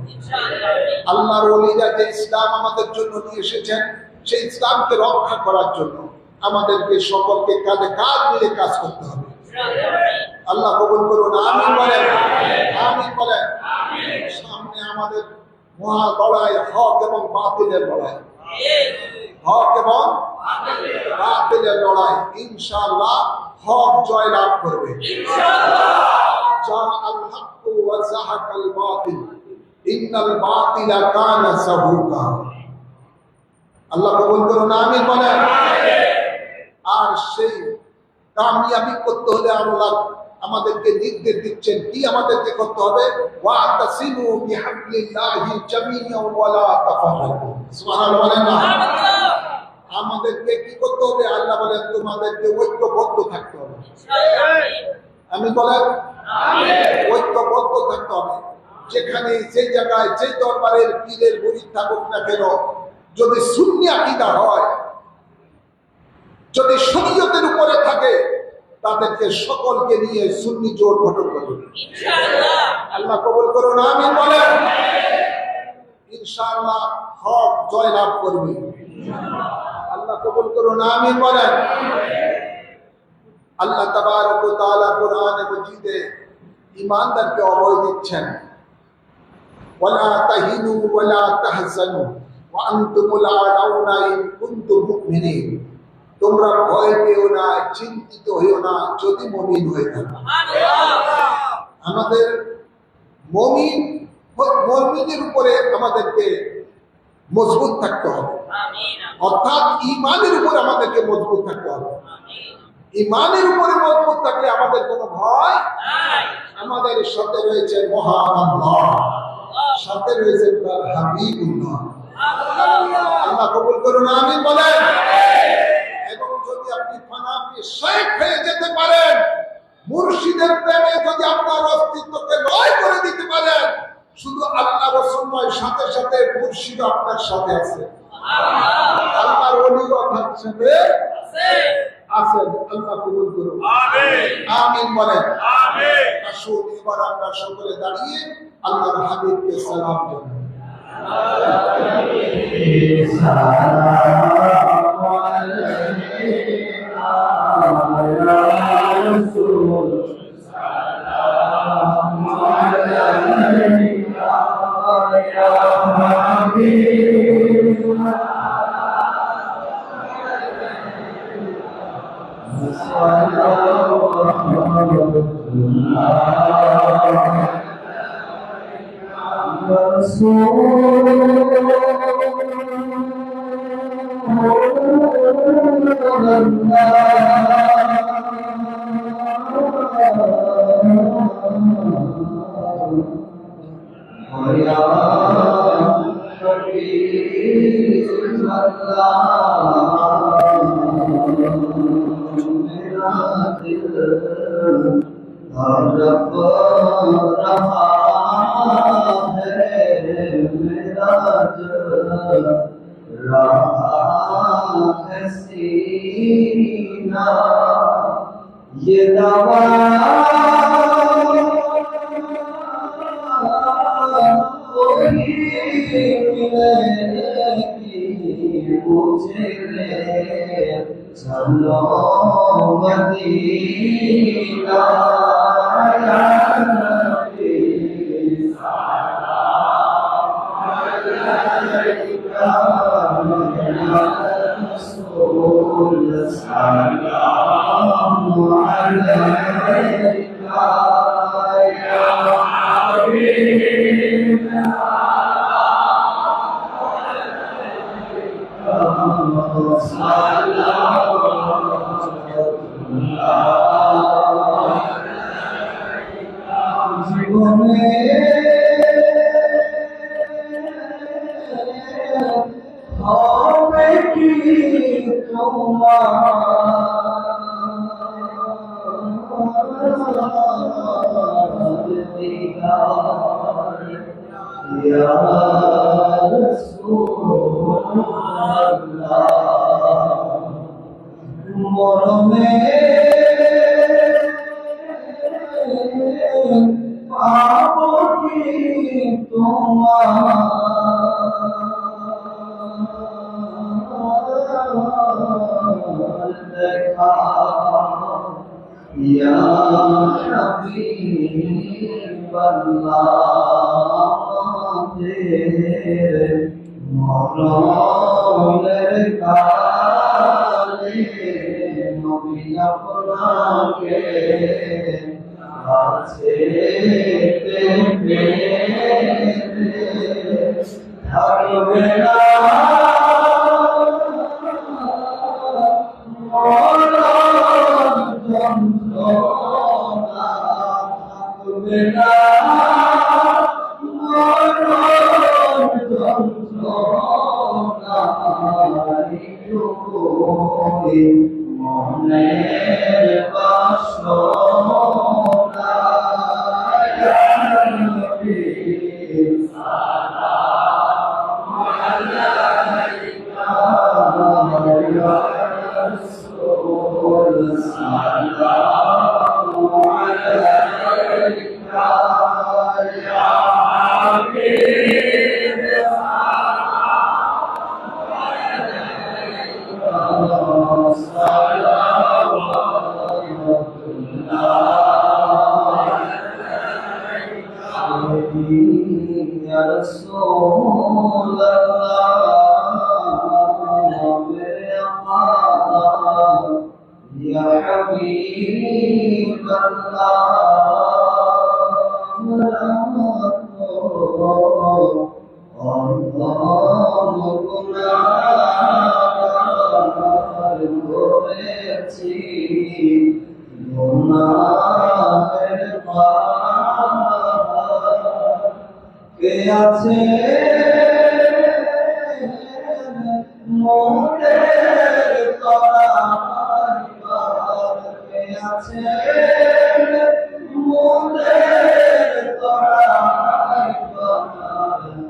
আল্লাহর ওলিরা যে ইসলাম আমাদের জন্য নিয়ে এসেছেন, সেই ইসলামকে রক্ষা করার জন্য আমাদেরকে সকলকে কাঁধে কাঁধ মিলে কাজ করতে হবে। আল্লাহ কবুল করুন, আমিন বলেন, আমিন বলেন। সামনে আমাদের মহা লড়াই, হক এবং বাতিলের লড়াই, হক এবং বাতিলের লড়াই। ইনশাআল্লাহ হক জয় লাভ করবে। জাআল হাক্কু ওয়া যাহাকাল বাতিল ইন্নাল বাতিলা কানা যাহুকা। আল্লাহ কবুল করুন, আমিন বলেন। আর সেই কামিয়াবি করতে হলে আল্লাহ আমাদেরকে নির্দেশ দিচ্ছেন, কি আমাদেরকে করতে হবে? ওয়াতাসিমু বিহাবলিল্লাহি জামিআন ওয়া লা তাফাররাকু। সুবহানাল্লাহ বলেন না? আমাদেরকে কি করতে হবে? আল্লাহ বলেন তোমাদেরকে ঐক্যবদ্ধ থাকতে হবে। আমি বলেন ঐক্যবদ্ধ থাকতে হবে। যেখানে যে জায়গায় যে দরবারের পীরের মুরিদ থাকুক না কেন, যদি সুন্নি আকীদা হয়, যদি শরীয়তের উপরে থাকে, তাদেরকে সকলকে নিয়ে সুন্নি জোট গঠন করবে ইনশাআল্লাহ। আল্লাহ কবুল করুন, আমিন বলেন। ইনশাআল্লাহ হক জয়লাভ করবে আল্লাহ কবুল করুন, আমিন বলেন। আল্লাহ তাবারক ওয়া তাআলা কোরআনে মাজিদে ঈমানদারকে অভয় দিচ্ছেন, ওয়ালা তাহিনু ওয়ালা তাহজানু ওয়া আনতুমুল আ'লাউনা ইন কুনতুম মুমিনিন। তোমরা ভয় পেও না, চিন্তিত হইও না যদি মুমিন হয়ে থাকো। আমাদের মুমিনের উপরে আমাদেরকে মজবুত থাকতে হবে, অর্থাৎ ঈমানের উপরে আমাদেরকে মজবুত থাকতে হবে। ঈমানের উপরে মজবুত থাকলে আমাদের কোনো ভয় নাই। আমাদের সাথে রয়েছে মহান আল্লাহ, সাথে রয়েছে তার হাবিবুল্লাহ। আল্লাহ কবুল করুন, আমিন বলেন। এবং যদি আপনি ফানাফি শেখ হয়ে যেতে পারেন, মুর্শিদের প্রেমে যদি আপনার অস্তিত্বকে লয় করে দিতে পারেন, শুধু আল্লাহ রাসূল নয়, সাথে সাথে মুর্শিদ আপনার সাথে আছে, আল্লাহর ওলি আপনার সাথে আছেন। আল্লাহ কবুল করুন, আমিন আমিন বলেন। আমিন। আসুন এবার আমরা সকলে দাঁড়িয়ে আল্লাহর হাবিবকে সালাম জানাই। ये दवा मुझे चलो मदीना মনের বাসনা رسول سلام عليك يا حبيب يا رسول الله يا حبيب কে আছে মোদের তরাইবার কে আছে মোদের তরাইবার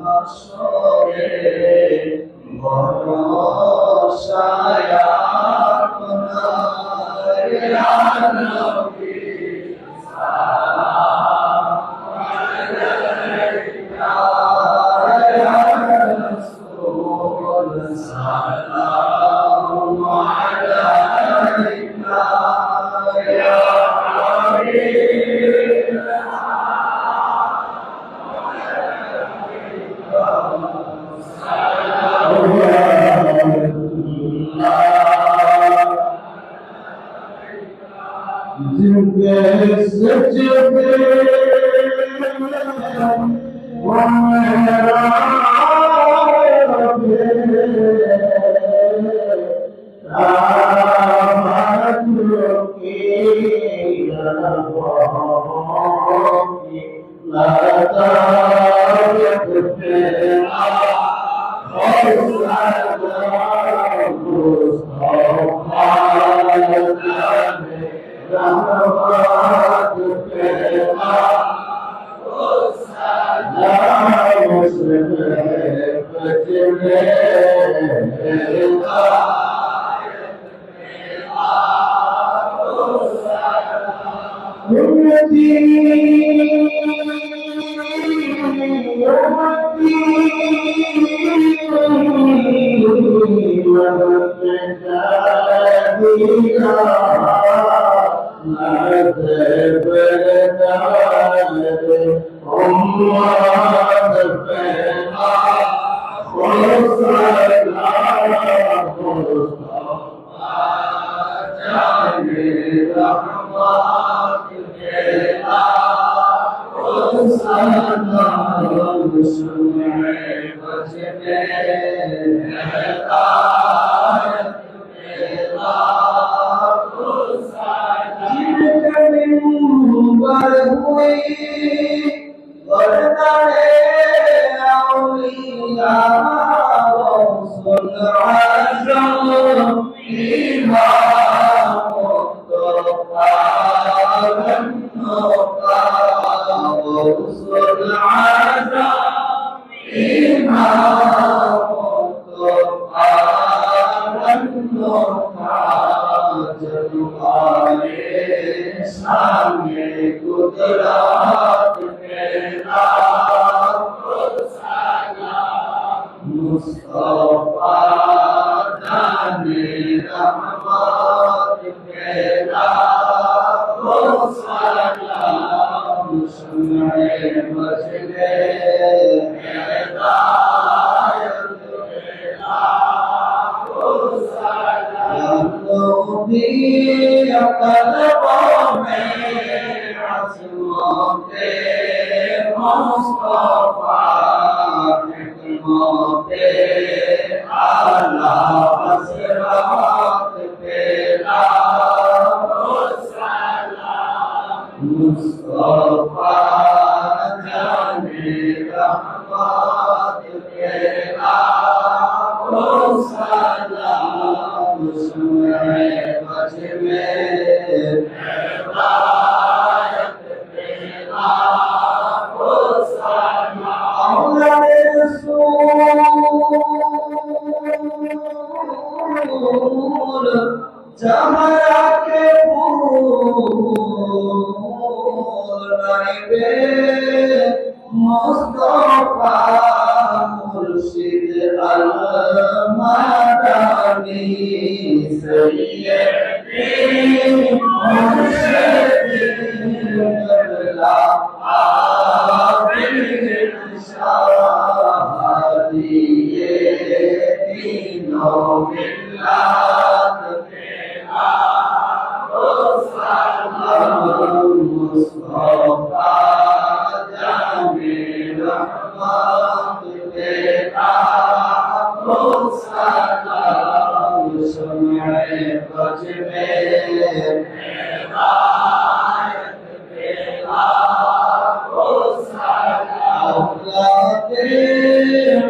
হাসরে ভরসায় আপনার ইয়া নবী जिनके सजदे वो मेरा Rasul चमरा के फूल लाइबे मुस्तफा मुर्शिद अल मदानी सैयदी मुर्शिद अल्लाह शादिये तीनों मिल्लत मुस्तफा जाने रहमत बेटा मुस्तफा सुने बज में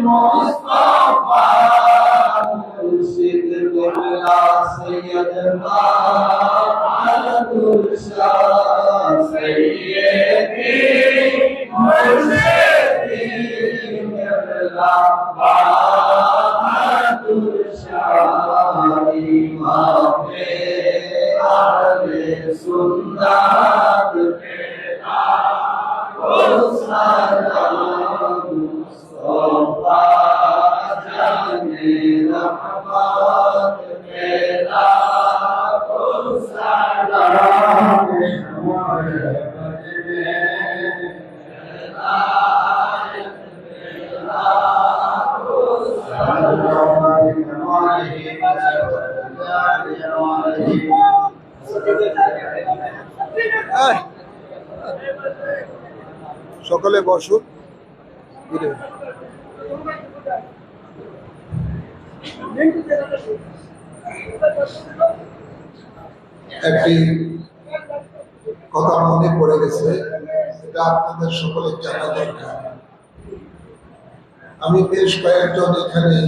मुस्तफा मुर्शिद बिल्ला सैयद मालूम शाह सैयदी मुर्शिद बिल्ला मालूम शाह इमाम आले सुन्नत मुस्तफा जाने रहमत बेला সকলে বসুন। একটি কথা মনে পড়ে গেছে, এটা আপনাদের সকলের জানা দরকার। আমি বেশ কয়েকজন এখানে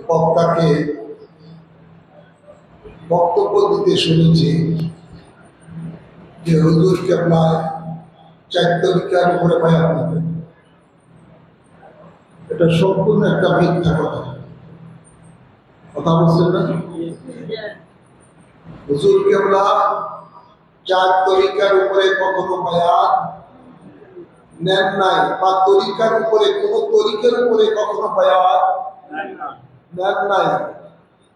বক্তাকে বক্তব্য দিতে শুনেছি যে হুজুর কেবলায় 4 তরিকার উপরে বয়ান দিবেন। এটা সম্পূর্ণ একটা মিথ্যা কথা। কথা বলছেন না? হুজুর কেবলা 4 তরিকার উপরে কখনো বয়ান নেন নাই, বা তরিকার উপরে কোনো তরিকার উপরে কখনো বয়ান নেন নাই।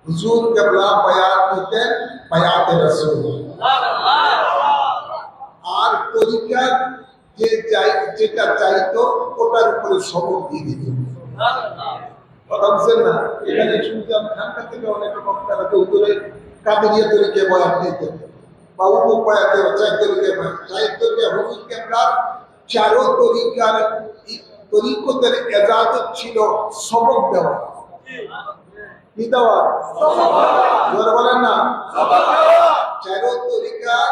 হুজুর কেবলা বয়ান দিতেন বায়াতে রাসূল, আর তরিকার যেটা চাইতো ওটার উপরে সবক দিয়ে দিত। কথা বলছেন না? এখানে শুনতাম ঢাকা থেকে অনেক বক্তারা হুজুরে কাদেরিয়া তরিকে বয়ান দিতেন, বা অমুক বয়াতে 4 তরিকে বয়ান। 4 তরিকা হুজুর কেবলা 4 তরিকার তরিকতের ইজাজত ছিল সবক দেওয়া। কি দেওয়া? জোরে বলেন না। 4 তরিকার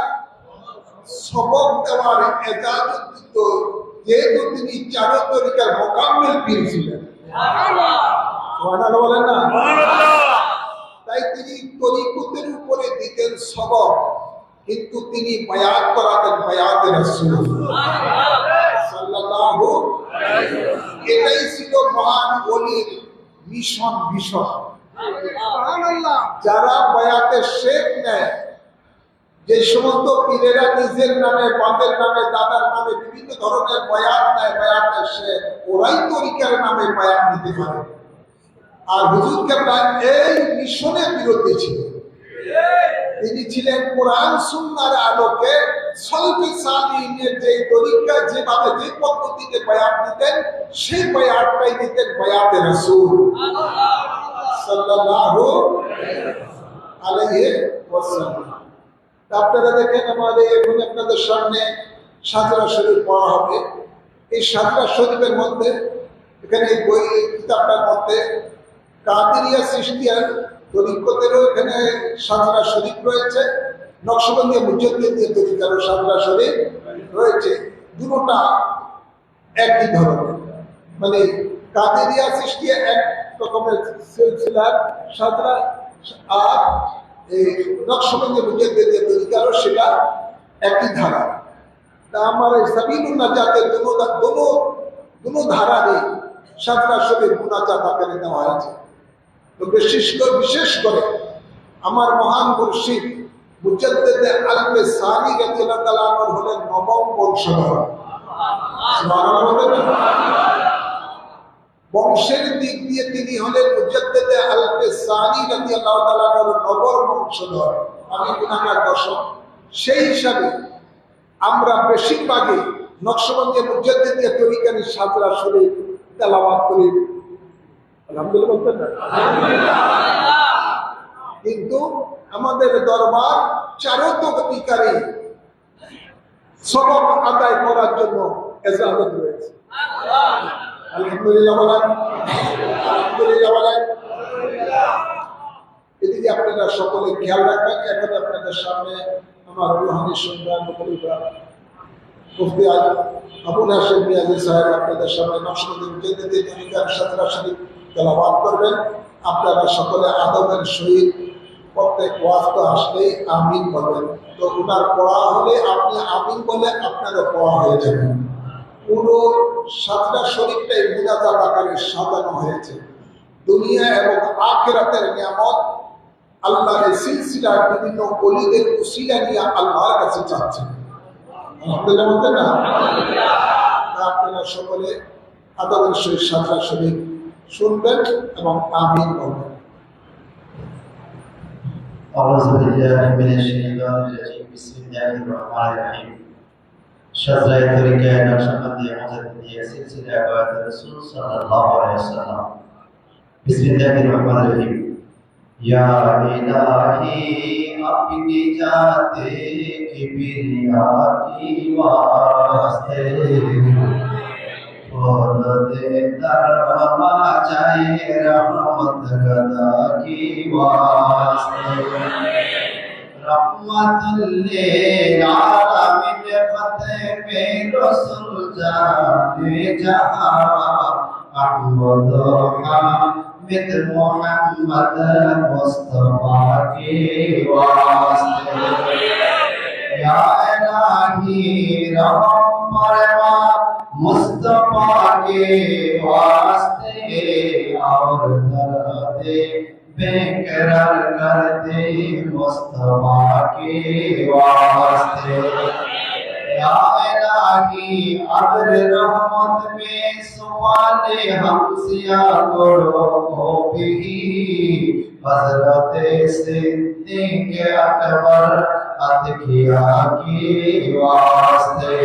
সবক দেওয়ার ইজাজত দিত, যেহেতু তিনি 4 তরিকার মোকাম্মেল পীর ছিলেন। সুবহানাল্লাহ বলেন না। তাই তিনি তরিকতের উপরে দিতেন সবক, কিন্তু তিনি বায়াত করাতেন বায়াতে রাসূল সাল্লাল্লাহু আলাইহি ওয়াসাল্লাম। এটাই ছিল মহান ওলির মিশন। সুবহানাল্লাহ। যারা বায়াতে শেখ নেয়, যে সমস্ত পীরেরা নিজের নামে, বাপের নামে, দাদার নামে বিভিন্ন ধরনের বয়াত নেয়, বয়াতে শেখ, ওরাই তরিকার নামে বয়াত নিতে পারে। আর হুজুর কেবলা এই মিশনের বিরুদ্ধে ছিলেন। তিনি ছিলেন কোরআন সুন্নাহর আলোকে সলফে সালিহিনের যে তরিকা, যেভাবে যে পদ্ধতিতে বয়াত দিতেন, সেই বয়াতটাই দিতেন বায়াতে রাসূল সাল্লাল্লাহু আলাইহি ওয়াসাল্লাম। আপনারা দেখেন, আমাদের এখন আপনাদের সামনে সাজরা শরীফ পড়া হবে। এই সাজরা শরীফের মধ্যে, এখানে এই বই কিতাবটার মধ্যে কাদেরিয়া সিস্তিয়ার তরিকতেরও এখানে সাজরা শরীফ রয়েছে, নকশবন্দিয়া মুজাদ্দিদিয়া তরিকারও সাজরা শরীফ রয়েছে। দুটোটা একই ধরনের, মানে কাদেরিয়া সিস্তিয়া এক রকমের সিলসিলার সাজরা, আর এই নকশবন্দিয়া মুজাদ্দিদিয়া তরিকারও সেটা একই ধারা। তা আমার এই সাবিলুন নাজাতের দুটো ধারারই সাজরা শরীফ মুনাজাত আকারে দেওয়া হয়েছে। তো বিশেষ করে আমার মহান মুর্শিদ মুজাদ্দিদ আলবে সানি রাদিয়াল্লাহু তাআলা আনহু হলেন নবম বংশধর। বংশের দিক দিয়ে তিনি হলেন মুজাদ্দিদ আলবে সানি রাদিয়াল্লাহু তাআলা আনহুর নবম বংশধর, আমি গুনাহগার দশম। সেই হিসাবে আমরা বেশিরভাগই নকশবন্দি মুজাদ্দিদিয়া তরিকার সাজরা শরীফ তেলাওয়াত করি, আলহামদুলিল্লাহ বলতেন না? কিন্তু আমাদের দরবার চারতকারী সবক আদায় করার জন্য এজাজত রয়েছে। আলহামদুলিল্লাহ বলেন, আলহামদুলিল্লাহ বলেন। এদিকে আপনারা সকলে খেয়াল রাখবেন। এখন আপনাদের সামনে আমার রুহানি সন্তান মুফতি আবুল হাশেম মিয়াজি সাহেব আপনাদের সামনে নকশবন্দি মুজাদ্দিদিয়া তরিকার সাজরা শরীফ তেলাওয়াত করবেন। আপনারা সকলে আদবের সহিত প্রত্যেক ওয়াক্ত আসলেই আমিন বলবেন। তো ওনার পড়া হলে আপনি আমিন বলে আপনারও পড়া হয়ে যাবে। পুরো সাজরা শরীফটাই মুনাজাত আকারে সাজানো হয়েছে। দুনিয়া এবং আখিরাতের নিয়ামত আল্লাহর সিলসিলার বিভিন্ন ওলিদের উসিলা নিয়ে আল্লাহর কাছে চাচ্ছেন। আলহামদুলিল্লাহ বলতেন না? আপনারা সকলে আদবের সহিত সাজরা শরীফ শুনবেন এবং আমিন বলবেন। أعوذ بالله من الشيطان الرجيم بسم الله الرحمن الرحيم شرع طريقة نقشبندية মুজাদ্দিদিয়া সিলসিলা বাদ রাসূল সাল্লাল্লাহু আলাইহি ওয়াসাল্লাম بسم الله الرحمن الرحيم या इलाही अपनी जाते किबरिया की वास्ते बोल दे दरमा जाए रहमत गदा की वास्ते रहमतुल्लिल आलमीन फतेह पे रसूल जाने जहां अहमद हामिद मोहम्मद मुस्तफा के वास्ते या इलाही रहम फरमा मुस्तफा के वास्ते और दर्दे बेकरार कर दे मुस्तफा के वास्ते या इलाही अगर रहमत में सवाले हमसिया करो को भी हजरत सिद्दीक अकबर अतकिया के वास्ते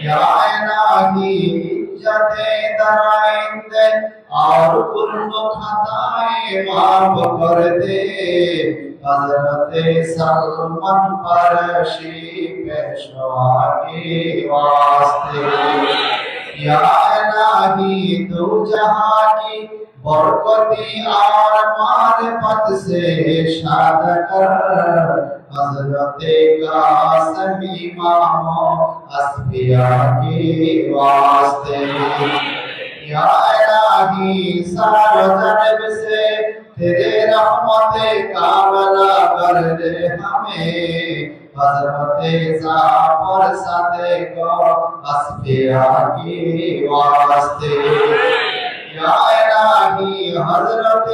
या इलाही इज्जते दराइंदे और कुल खताएं माफ कर दे हजरत सलमान फरशी पेशवा के वास्ते या इलाही तू जहां की बरकती और मारिफत से शाद कर हजरत कासिम इमाम अस्फिया के वास्ते या इलाही सारो जन्म से तेरे रहमत कामना कर दे हमें हजरत जाफर सादे को अस्फिया के वास्ते या इलाही हजरत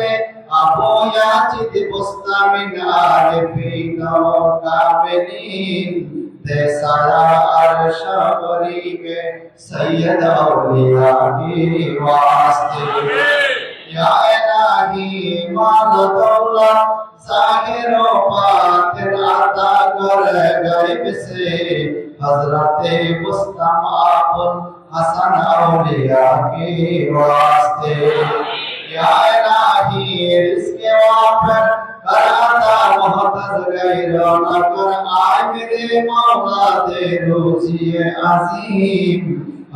अबू याजिद मुस्तामिन आरिफीन कामिलीन दे सारा अर्श गरीब सैयद औलिया के वास्ते या इलाही माल दौलत जाहिर व बातिन अता कर गरीब से हजरत मुस्तफा हसन औलिया के वास्ते या इलाही रिज़्क़ वाफिर कराता मुहताज गैरो न कर आए मेरे मौला दे रोज़ी अज़ीम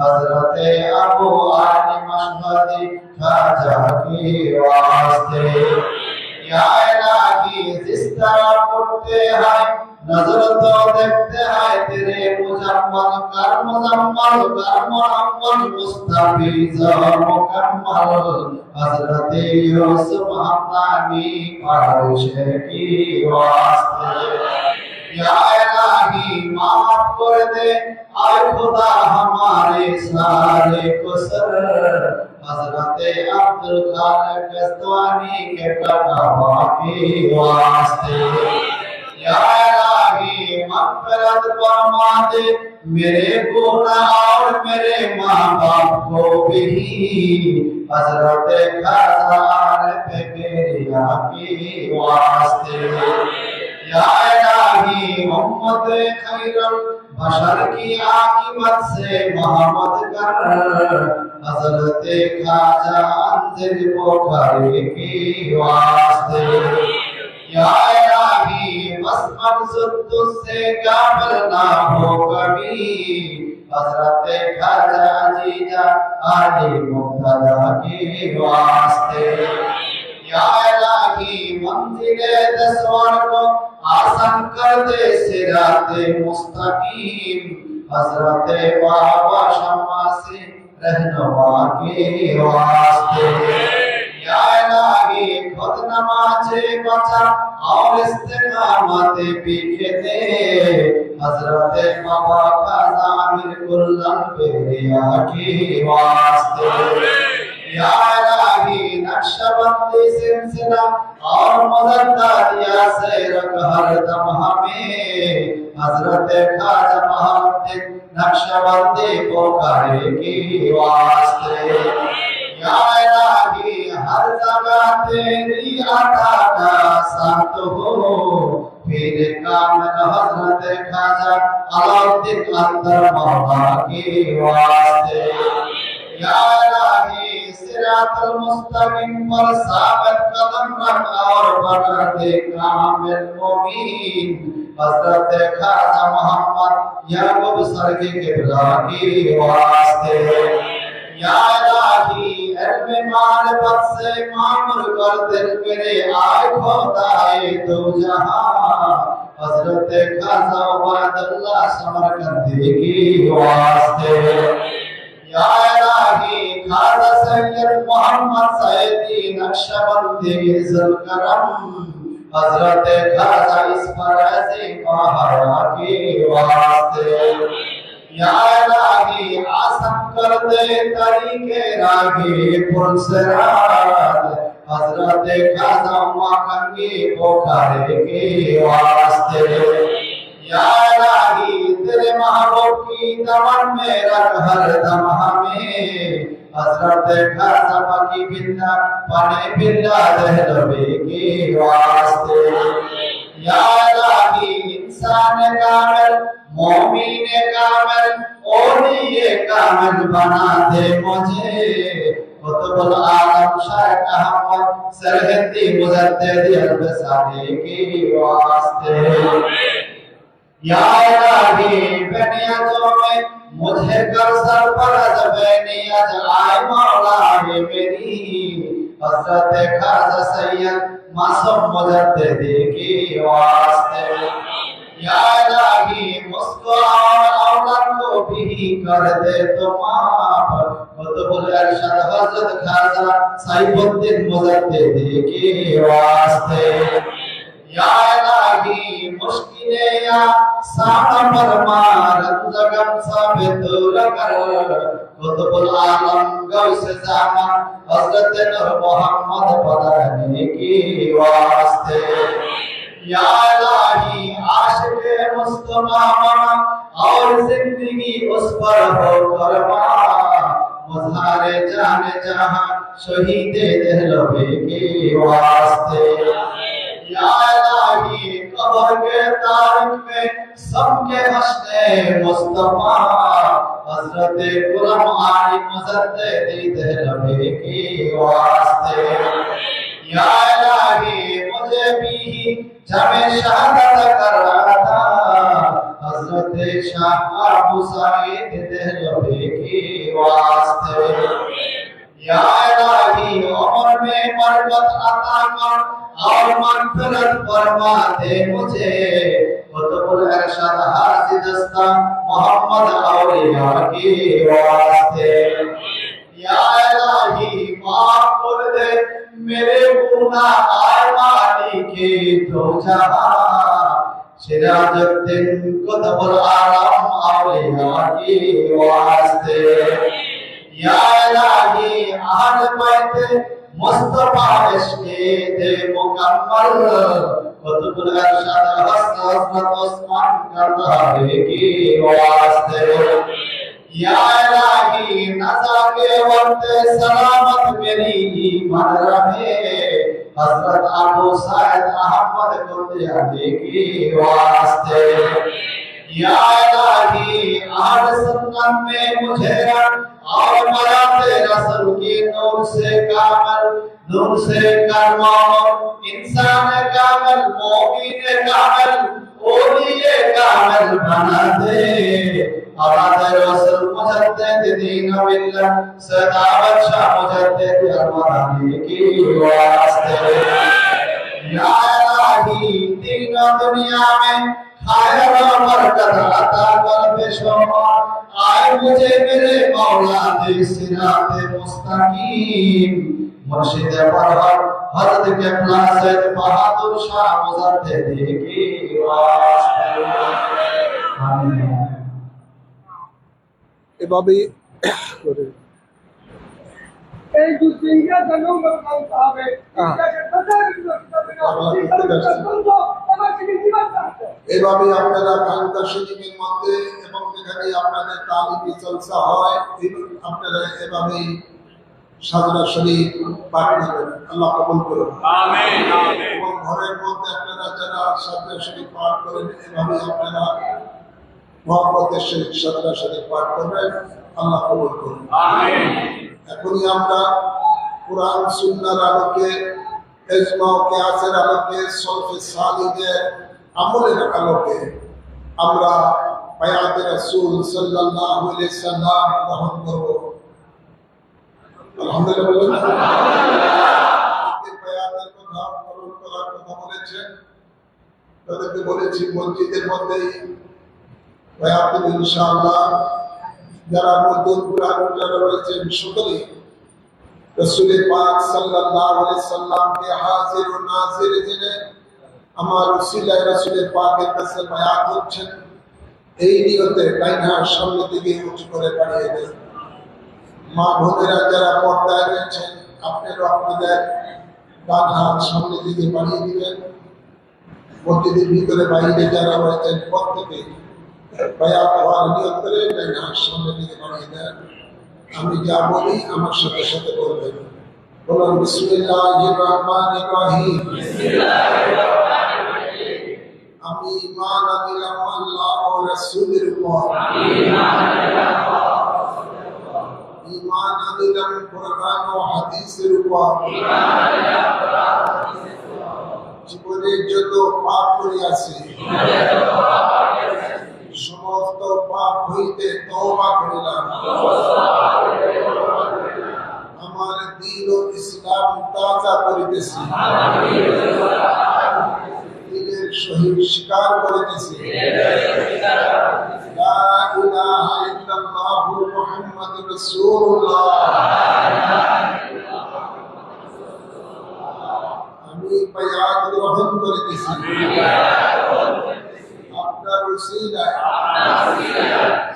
हजरत अबू आली मशहदी खाजा के वास्ते या इलाही जिस तरह करते हैं नजर तो देखते हैं तेरे मुजम्मल कर मुहम्मद मुस्तफीज़ मुकम्मल हजरत यूसुफ हमदानी फारिश की वास्ते या इलाही माफ कर दे आए खुदा हमारे सारे कुसर हजरत अब्दुल खालिक गस्वानी के प्रकाबा के वास्ते या इलाही मग़फ़िरत फरमा दे मेरे गुनाह और मेरे माँ बाप को भी हजरत खाजा पे मेरिया के वास्ते या इलाही उम्मत खैरुल बशर की आकीबत से मोहम्मद कर हजरत खाजा अंजिर बुखारी के वास्ते या इलाही बस मकसूद से काबिल ना हो कभी हजरत खाजा जीजा आली मुक्तदा के वास्ते या इलाही मंजिले दसवार को आसान कर दे सिराते मुस्तकीम हजरत बाबा शम्मा से रहनुमा के वास्ते या इलाही खुद नमाज़े बचा और इस्तिकामत पीछे दे हजरत बाबा खाजा आमिर कुल्लन बेरिया के वास्ते या इलाही नक्शबंदी सिलसिला और मुजद्दिया से रख हर दम हमें हजरत खाजा महाद्दिन नक्शबंदी बुखारी के वास्ते या इलाही हर जगह तेरी अता का साथ हो फिर कामिल हजरत खाजा अलाउद्दीन अंदर मौला के वास्ते या इलाही सिरातुल मुस्तकीम पर साबित कदम रख और बना दे कामिल मुमीन हजरत खाजा मोहम्मद याकूब सरकी किबला के वास्ते या इलाही इल्म मारिफत से मामूर कर दिल मेरे आए खुदाए दो जहां हजरत खाजा उबैदुल्लाह समरकंदी के वास्ते या इलाही खाजा सैयद मोहम्मद सैदी नक्शबंदी ज़ुल्करम हजरत खाजा इस फराज़ी महाया के वास्ते या इलाही आसान कर दे तरीके रागे पुरसरात हजरत खाजा माकंगी बुखारी के वास्ते या इलाही तेरे महबूब की दमन में रख हर दम हमें हजरत खाजा मकी बिल्ला पाने बिल्ला दहलवे के वास्ते या इलाही इंसान कामिल मोमिन कामिल औलिए कामिल बना दे मुझे कुतुबुल आलम शाह अहमद सरहदी मुजद्दिद अलबसारी के वास्ते या इलाही बेनियाजों में मुझे कर सरफराज बेनियाज आए मौला ये मेरी हजरत खाजा सैयद मासूम मुजद्दिद के वास्ते या इलाही मुझको और औलाद को भी कर दे तो माफ कुतुबुल इरशाद हजरत खाजा सैफुद्दीन मुजद्दिद के वास्ते या इलाही मुश्किलें या सादा फरमा रंजगम साबित कर कुतुबुल आलम गौस ज़मान हजरत नूर मोहम्मद पधारने के वास्ते या इलाही आशिक़ मुस्तफ़ा और जिंदगी उस पर हो कुर्बान मुज़हारे जाने जहां शहीद दहलवे के वास्ते या इलाही कब्र के तारीख में सबके हस्ने मुस्तफा हजरत गुलाम आली मुजद्दिद दहलवे के वास्ते या इलाही मुझे भी जमे शहादत कर रहा था हजरत शाह अबू सईद दहलवी के वास्ते या इलाही उम्र में बरकत अता कर और मग़फ़िरत फरमा दे मुझे कुतुबुल इरशाद हाजी दस्ता मोहम्मद औलिया के वास्ते या इलाही माफ कर दे मेरे गुनाह आए मानी के तो जहां सिराजुद्दीन कुतुबुल आलम औलिया के वास्ते या इलाही आहद बैते मुस्तफा इश्क़े दे मुकम्मल कुतुबुल अरशद हज़रत उस्मान करदारे की वास्ते या इलाही नज़ा के वक्त सलामत मेरी ईमान रहे हज़रत अबू सईद अहमद कुर्दियानी की वास्ते या इलाही आज सुन्नत में मुझे रख और मराते रसूल की नूर से कामल इंसान कामल मोमिन कामल ओलिए कामल बना दे आवाज़ रसूल मुजद्दिद दीन मिल्लत सदावत शाह मुजद्दिद अरमानी की वास्ते या इलाही दीन दुनिया में खैर और बरकत अता कर पेशवा आए मुझे मेरे मौला दे सिराते मुस्तकीम मुर्शिद परवर हजरत किबला सैयद बहादुर शाह मुजद्दिद की वास्ते आमीन। এভাবেই করে এই দুনিয়া জানো মরকাম পাবে এটাকে এভাবেই আপনারা খানকা শরীফের মধ্যে এবং যেখানে আপনাদের তালিমি জলসা হয় আপনারা এভাবেই সাজরা শরীফ পাঠ করবেন, আল্লাহ কবুল করুন আমিন আমিন। এবং ঘরের মধ্যে আপনারা যারা সাজরা শরীফ পাঠ করেন এভাবেই আপনারা মুহাম্মদের শরীফ সাজরা শরীফ পাঠ করবেন, আল্লাহ কবুল করুন আমিন। এখনই আমরা কুরআন সুন্নাহর আলোকে ইজমা ও কিয়াসের আলোকে সলফে সালিহদের আমলের আলোকে আমরা বায়াতে রাসূল সাল্লাল্লাহু আলাইহি সাল্লাম গ্রহণ করব। আলহামদুলিল্লাহ। এই বায়াতের কথা গ্রহণ করার কথা বলেছেন, তাদেরকে বলেছি মসজিদের মধ্যেই বায়াত ইনশাআল্লাহ যারা নতুন পুরানো রয়েছেন সকলেই রাসূল পাক সাল্লাল্লাহু আলাইহি সাল্লামকে হাজির ও নাজির জেনে আমার উসিলায় রাসূল পাকের কাছে বায়াত হচ্ছেন, এই নিয়তে ডাইনা সামনে দিকে উঁচু করে দাঁড়িয়ে দেন। মা বোনেরা যারা পর্দায় রয়েছেন আপনারা আপনাদের ডান হাত সামনে দিকে বাড়িয়ে দিবেন। মসজিদের ভিতরে বাইরে যারা রয়েছেন প্রত্যেকে বায়াত হওয়ার নিয়ত করে ডাইনা সামনে দিকে বাড়িয়ে দেন। আমি যা বলি আমার সাথে সাথে বলবেন। বলুন বিসমিল্লাহির রহমানির রহিম। আমি ঈমান আনলাম আল্লাহ ও রাসূলের উপর। ঈমান আনলাম কোরআন ও হাদিসের উপর। জীবনে যত পাপ করিয়াছি সমস্ত পাপ হইতে তওবা করিলাম। আমার দ্বীন ও ইসলাম তাজা করিতেছি, দিনের শহীদ স্বীকার করিতেছি লা ইলাহা ইল্লাল্লাহু মুহাম্মাদুর রাসূলুল্লাহ। আমি বায়াত গ্রহণ করিতেছি আপনার উসিলায়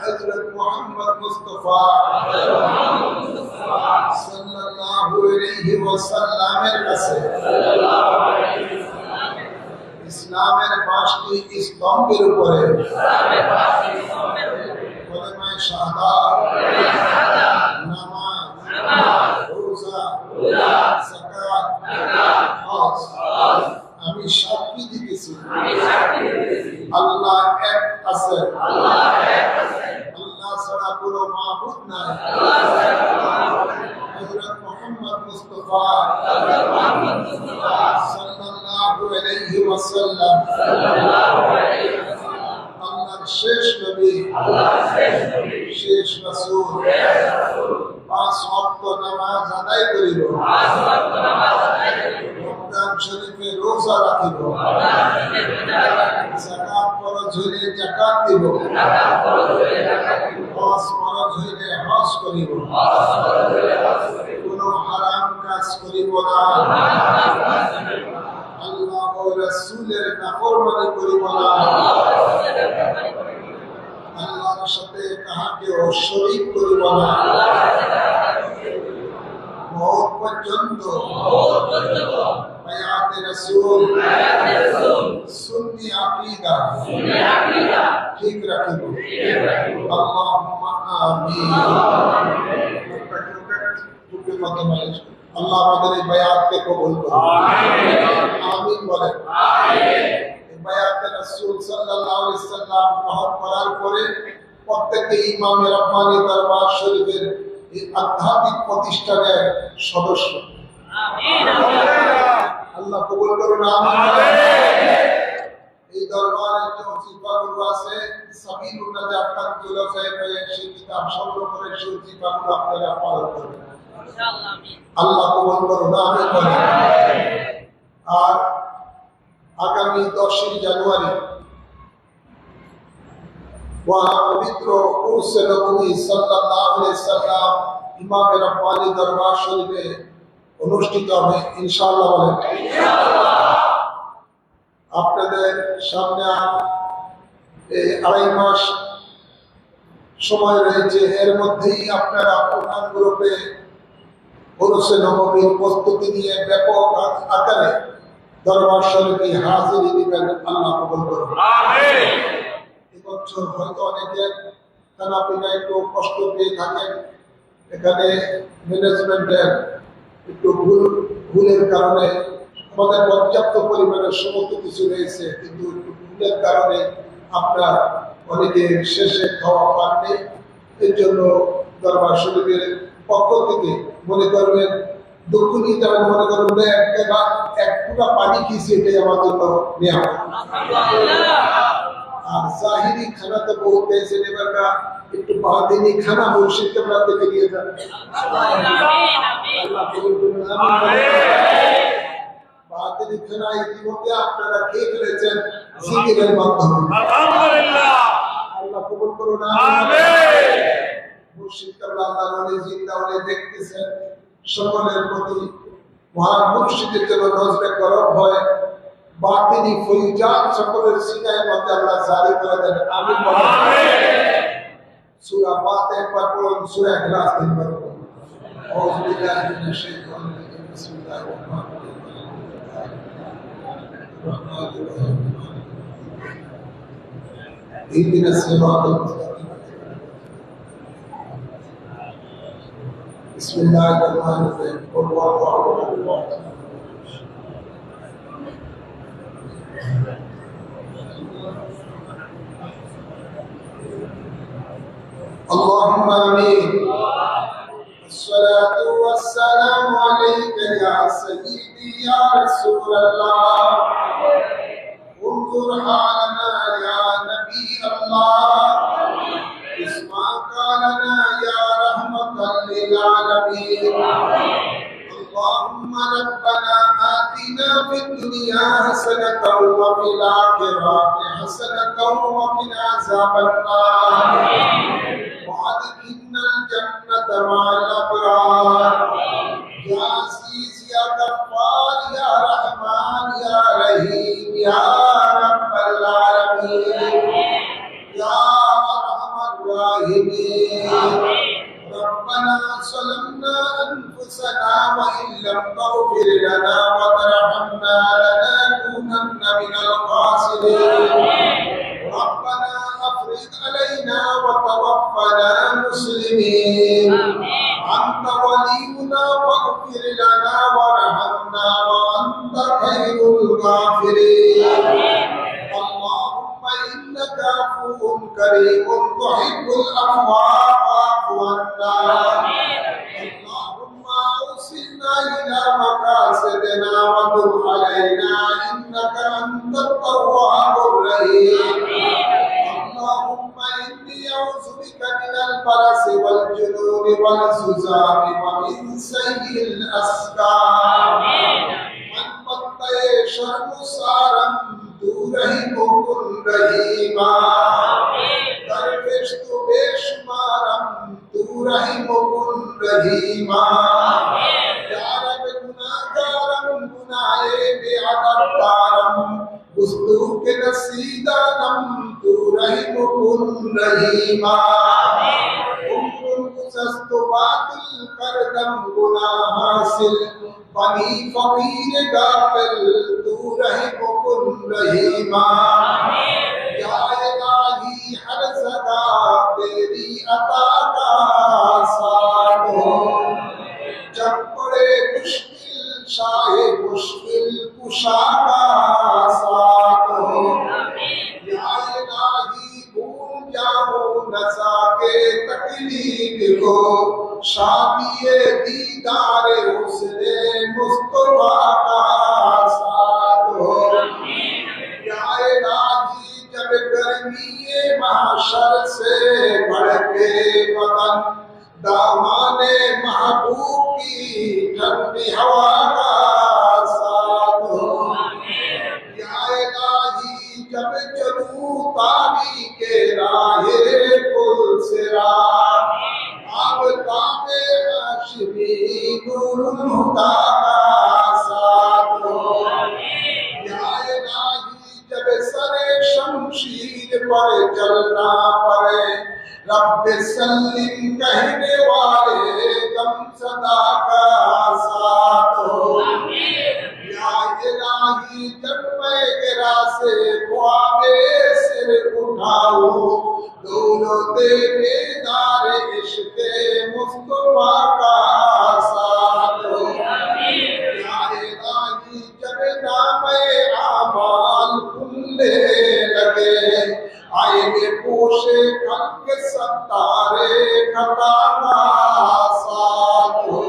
হযরত মুহাম্মদ মুস্তাফা সাল্লাল্লাহু আলাইহি ওয়াসাল্লামের কাছে ইসলামের 5টি স্তম্ভের উপরে কলেমায়ে শাহাদাত, নামাজ, রোজা, যাকাত, হজ আমি সাক্ষী দিতেছি আল্লাহ এক আছেন, আল্লাহ ছাড়া কোনো মাবুদ নাই। হযরত মুহাম্মদ মুস্তাফা সাল্লাল্লাহু আলাইহি ওয়াসাল্লাম আল্লাহর শেষ নবী, শেষ রাসূল। 5 ওয়াক্ত নামাজ আদায় করিব, রমজান শরীফে রোজা রাখিব, যাকাত ফরজ হইলে যাকাত দিব, হজ ফরজ হইলে হজ করিব, কোনো হারাম কাজ করিব না, আল্লাহ ও রাসূলের নাফরমানি করিব না। আল্লাহর সাথে কাহাকেও শরীক করিব না মওত পর্যন্ত বায়াতে রাসূল সুন্নি আকীদা ঠিক রাখিব আল্লাহুম্মা আমিন। আল্লাহ আমাদের এই বায়াতকে কবুল করুন আমিন বলেন। এই বায়াতে রাসূল সাল্লাল্লাহু আলাইহি ওয়াসাল্লাম গ্রহণ করার পরে প্রত্যেককে ইমামে রব্বানী দরবার শরীফের এই আধ্যাত্মিক প্রতিষ্ঠানের সদস্য আল্লাহ কবুল করুন আমিন। এই দরবারে যে ওজিফাগুলো আছে সাবিলুন নাজাত তানজুল সাহেব সেই কিতাব সংগ্রহ করে সেই ওজিফাগুলো আপনারা পালন করবেন ইনশাআল্লাহ আমিন। আল্লাহ কবুল করুন আমিন বলেন। আর আগামী 10 জানুয়ারি পবিত্র উরসে নববী সাল্লাল্লাহু আলাইহি সাল্লাম ইমাম রব্বানী দরবার শরীফে অনুষ্ঠিত হবে ইনশাআল্লাহ বলেন ইনশাআল্লাহ। আপনাদের সামনে এই 2.5 মাস সময় রয়েছে, এর মধ্যেই আপনারা প্রধান গ্রুপে উরসে নববীর প্রস্তুতি নিয়ে ব্যাপক আকারে দরবার শরীফে হাজিরি দিবেন। আল্লাহ কবুল করুন আমিন। এবছর হয়তো অনেকে খানাপিনা একটু কষ্ট পেয়ে থাকেন, এখানে ম্যানেজমেন্টের একটু ভুলের কারণে আমাদের পর্যাপ্ত পরিমাণের সমস্ত কিছু রয়েছে, কিন্তু একটু ভুলের কারণে আপনার অনেকে শেষে খাওয়া পাননি। এর জন্য দরবার শরীফের পক্ষ থেকে মনে করবেন দুঃখ নিতে হবে, মনে করবেন এক পুরা পানি খেয়েছি, এটাই আমার জন্য নেওয়া। আর জাহিরি খানা তো বহুত পেয়েছে, এবার না একটু বাদিনী খানা মুর্শিদ কেবলা থেকে নিয়ে যান। আল্লাহ কবুল করুন আমিন। বাদিনী খানা ইতিমধ্যে আপনারা খেয়ে ফেলেছেন জিকিরের মাধ্যমে আলহামদুলিল্লাহ। আল্লাহ কবুল করুন আমিন। মুর্শিদ কেবলা আল্লাহর জিন্দাওয়ালে দেখতেছেন, সকলের প্রতি মহান মুর্শিদের জন্য নজরে গরম হয়, বাতিনি ফয়জাত সকলের সিনার মধ্যে আল্লাহ জারি করে দেন আমিন বলেন। সূরা ফাতিহা পাঠ করুন, সূরা ইখলাস তিনবার পড়ুন। আউযু বিল্লাহি মিনাশ শাইতানির রাজিম, বিসমিল্লাহির রহমানির রহিম। ইহদিনাস সিরাতাল মুস্তাকিম। বিসমিল্লাহির রহমানির রহিম। কুল হুয়াল্লাহু আহাদ। اللهم آمين. الصلاة والسلام عليك يا سيدي يا رسول الله. انظر حالنا يا نبي الله. اسمع لنا يا رحمة للعالمين. اللهم ربنا آتنا في الدنيا حسنة وفي الآخرة حسنة وقنا عذاب النار. وأدخلنا الجنة مع الأبرار. يا عزيز يا غفار يا رحمن يا رحيم يا رب العالمين يا أرحم الراحمين. ربنا ظلمنا أنفسنا وإن لم تغفر لنا وترحمنا لنكونن من الخاسرين. ربنا أفرغ علينا وتوفنا مسلمين. أنت ولينا فاغفر لنا وارحمنا وأنت خير الغافرين. اللهم إنك عفو كريم تحب العفو فاعف عنا. اللهم أوصلنا إلى مقاصدنا وتب علينا إنك أنت التواب الرحيم. اللهم إني أعوذ بك من البرص والجنون والزلزال ومن سيء الأسقام. من قطع شرم صارم رحيم رحيما. درفش تو بشمارم تو رحيم رحيما. یا رب گناہگارم گناہ بے عدد دارم گست के नसीदा नम तू रहीम कुन रहीमा सस्तो बातिल कर दम गुना हासिल बनी फकीर गाफिल तू रहीम कुन रहीमा या इलाही हर सदा तेरी अता का साथ हो जब पड़े मुश्किल शाहे मुश्किल कुशा का साथ हो या इलाही भूल जाऊं नसा के तकलीफ को शादी दीदार उसने मुस्तफा का साथ हो या इलाही जब गर्मी महशर से बढ़ के बदन दामाने महबूब की ठंडी हवा का साथ हो या इलाही जब चलूं तारी के राहे पुल सिरा अब ताबे आशिमी नूरुल हुदा का साथ हो या इलाही जब सरे शमशीर पर चलना पड़े रब सल्लिम कहने वाले गम सदा का साथ हो या इलाही जब मैं गिरा से ख्वाबे सिर उठाऊं दोनों तेरे दारे इश्क़ मुस्तफा का साथ हो या इलाही जब नामे आमाल खुलने लगे आएंगे पोशे खल्क सत्तारे खता का साथ हो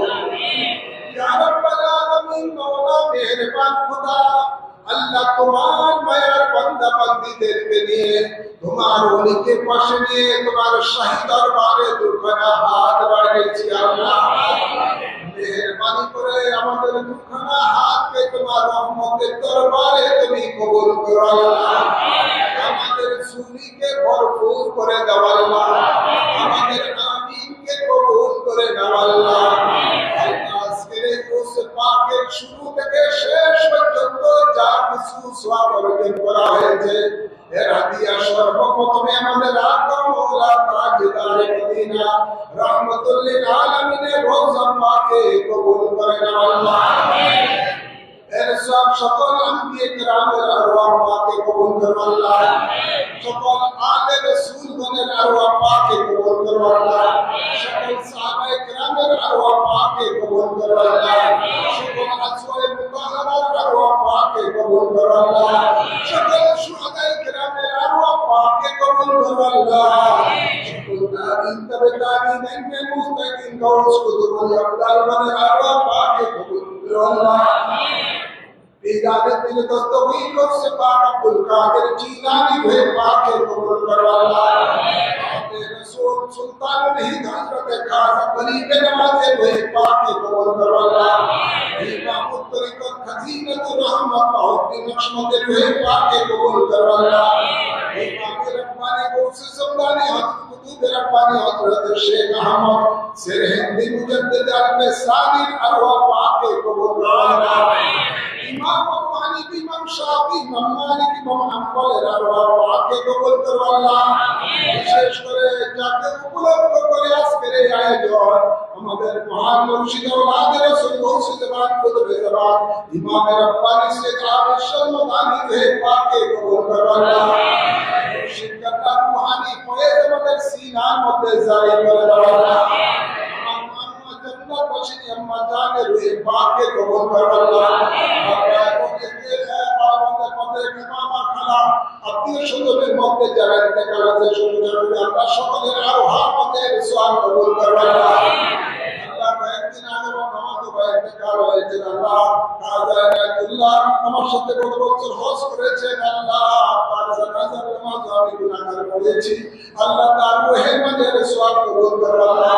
या रब्बल आलमीन मौला मेहरबान खुदा अल्लाह तुम्हार मायर बंदा बंदीদের নিয়ে তোমার ওলিকে পাশে নিয়ে তোমার শাহী দরবারে দুখানা হাত বাড়িয়েছি আল্লাহ মেহেরবানি করে আমাদের দুখানা হাতকে তোমার রহমতের দরবারে তুমি কবুল করো আল্লাহ আমাদের সুনিকে ভরপুর করে দাও আল্লাহ আমাদের আমিনকে কবুল করে নাও আল্লাহ আজকের উস পাকের শুরু থেকে শেষ পর্যন্ত যা কিছু সওয়াব অর্জন করা হয়েছে এর হাদিয়া সর্বপ্রথমে আমাদের আকা মওলা তাজদারে মদিনা রহমাতুল লিল আলামিনের রওজা পাকে কবুল করে নাও আল্লাহ আমিন এর সব সকল আম্বিয়া কিরামের আরওয়াহ পাকে কবুল করো আল্লাহ সকল আলে রাসূলগণের আরওয়াহ পাকে কবুল করো আল্লাহ সকল সাহাবায়ে কিরামের আরওয়াহ পাকে কবুল করো আল্লাহ সকল আসওয়ায়ে মুতাহহারার আরওয়াহ পাকে কবুল করো আল্লাহ সকল শুহাদায়ে কিরামের আরওয়াহ পাকে কবুল করো আল্লাহ সকল তাবিঈন তবে তাবিঈন মুস্তাকিম গৌস কুতুবুল আবদাল মানে আরওয়াহ পাকে কবুল করো আল্লাহ इजाजत दिल दस्तगीर को से पाक अब्दुल कादिर जीलानी भे पाके कबूल करो अल्लाह अपने रसूल सुल्तान हिंद हजरत खाजा वली के नवाजे भे पाके कबूल करो अल्लाह इमाम तरीक़त खजीनत रहमत बहुद्दीन नक्शबंदी भे पाके कबूल करो अल्लाह इमाम रब्बानी गौस समदानी हजरत कुतुब रब्बानी हजरत शेख अहमद सिरहिंदी मुजद्दिद अल सालिम अरवा पाके कबूल करो अल्लाह इमाम अब्बानी इमाम शाफी इमाम मालिक इमाम हम्बल আরওয়াহ পাকে কবুল করো আল্লাহ বিশেষ করে যাকে উপলব্ধ করে আজকের এই আয়োজন আমাদের মহান মুর্শিদ আওলাদ রাসূল গৌসে জামান কুতুবে জামান ইমাম রব্বানি সে আমির শর্মদানি ভে পাকে কবুল করো আল্লাহ মুর্শিদ কাটা রূহানি ফয়েজ আমাদের সিনার মধ্যে জারি করে দাও আল্লাহ जन्नत बख्शनी अम्मा जाने रुए पाके कबूल कर अल्लाह আত্মীয় স্বজনের মধ্যে যারা ইন্তেকাল আছে সুযোগ আল্লাহ সকলের আরো হাতের সোয়াব কবুল করো আল্লাহ আল্লাহ কয়েকদিন আগে আমাদের ভাই ইন্তেকাল হয়েছে আল্লাহ কাজা রাজুল্লাহ আমার সাথে গত বছর হজ করেছেন আল্লাহ তার জানাজার নামাজ আমি গুনাহগার করেছি আল্লাহ তার রহমতের সোয়াব কবুল করো আল্লাহ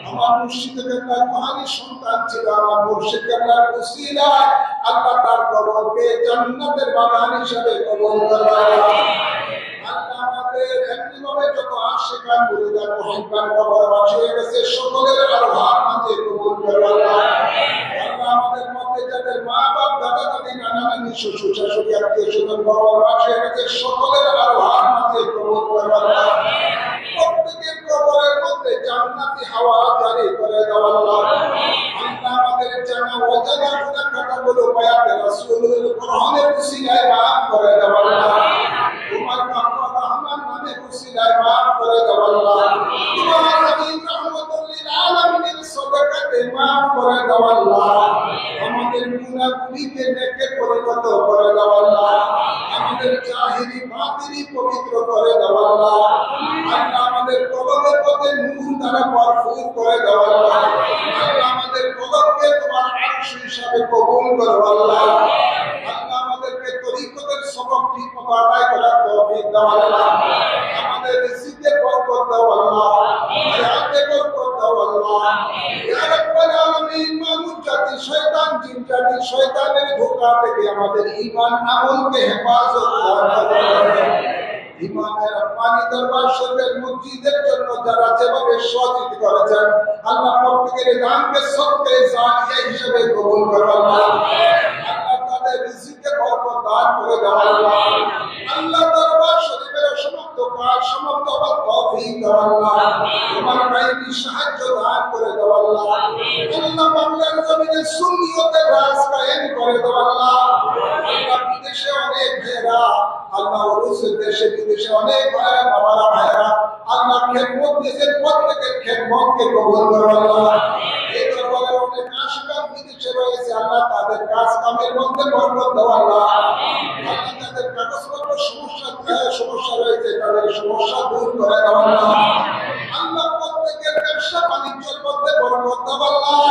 আমার মুর্শিদের রূহানি সন্তান ছিল আমার মুর্শিদের উসিলায় আল্লাহ তার কবরকে জান্নাতের বাগান হিসেবে কবুল করো আল্লাহ আমাদের এমনিভাবে যত আশিকান মুরিদান মুহিব্বান কবরবাসী হয়ে গেছে সকলের আরওয়াহ মাঝে কবুল করো আল্লাহ আমাদের মধ্যে যাদের মা বাপ দাদা দাদি নানা নানি শ্বশুর শাশুড়ি আত্মীয় স্বজন বাবার রাশে রেখে সকলের আরোহার মাঝে কবুল করে আল্লাহ। প্রত্যেকের কবরের মধ্যে জান্নাতি হাওয়া জারি করে দাও আল্লাহ। আল্লাহ আমাদের জানা অজানা গুনাহ খাতাগুলো বায়াতে রাসূলের গ্রহণের উসিলায় মাফ করে দাও আল্লাহ। তোমার কাফার রহমান নামে উসিলায় মাফ করে দাও আল্লাহ। তোমার নবী রহমাতুল লিল আলামিনের সদকাতে মাফ করে দাও আল্লাহ। আমাদের গুনাহগুলিকে নেকে পরিণত করে দাও আল্লাহ। আমাদের জাহিরি বাতিনি পবিত্র করে দাও আল্লাহ। আল্লাহ আমাদের কলবের মধ্যে নূর দ্বারা ভরপুর করে দাও আল্লাহ। আল্লাহ আমাদের কলবকে তোমার আরশ হিসাবে কবুল করো আল্লাহ। আল্লাহ আমাদেরকে তরিকতের সবক ঠিক মতো আদায় করার তৌফিক দাও আল্লাহ। আমাদের রিজিকে বরকত দাও আল্লাহ। হায়াতে বরকত দাও আল্লাহ। ইয়া রাব্বাল আলামিন, মানুষ জাতি শয়তান জিন জাতি শয়তানের ধোঁকা থেকে আমাদের ঈমান আমলকে হেফাজত করো। ইমানের পানি দরবার শরীফের মসজিদের জন্য যারা যেভাবে সহযোগিত করেছেন আল্লাহ প্রত্যেকের দানকে সদকায়ে জারিয়া হিসেবে কবুল করো আল্লাহ। আল্লাহ তাদের রিজিকে বরকত দান করে দাও আল্লাহ। আল্লাহ দরবার শরীফের সমস্ত কাজ সমাপ্ত হওয়ার তৌফিক দাও আল্লাহ। তোমার গায়বী সাহায্য দান করে দাও আল্লাহ। আল্লাহ বাংলার জমিনে সুন্নিয়তের রাজ কায়েম করে দাও আল্লাহ। আল্লাহ বিদেশে অনেক ভাইরা আল্লাহ ওরুসের দেশে বিদেশে অনেক ভাইরা বাবারা ভাইরা আল্লাহ খেদমত দেশের প্রত্যেকের খেদমতকে কবুল করো আল্লাহ। এই দরবারে অনেক আশিকার বিদেশে রয়েছে আল্লাহ, তাদের কাজ কামের মধ্যে বরকত দাও আল্লাহ। আল্লাহ তাদের কাগজপত্র সমস্যা রয়েছে তাদের সমস্যা দূর করে দাও আল্লাহ। আল্লাহ প্রত্যেকের ব্যবসা বাণিজ্যের মধ্যে বরকত দাও আল্লাহ।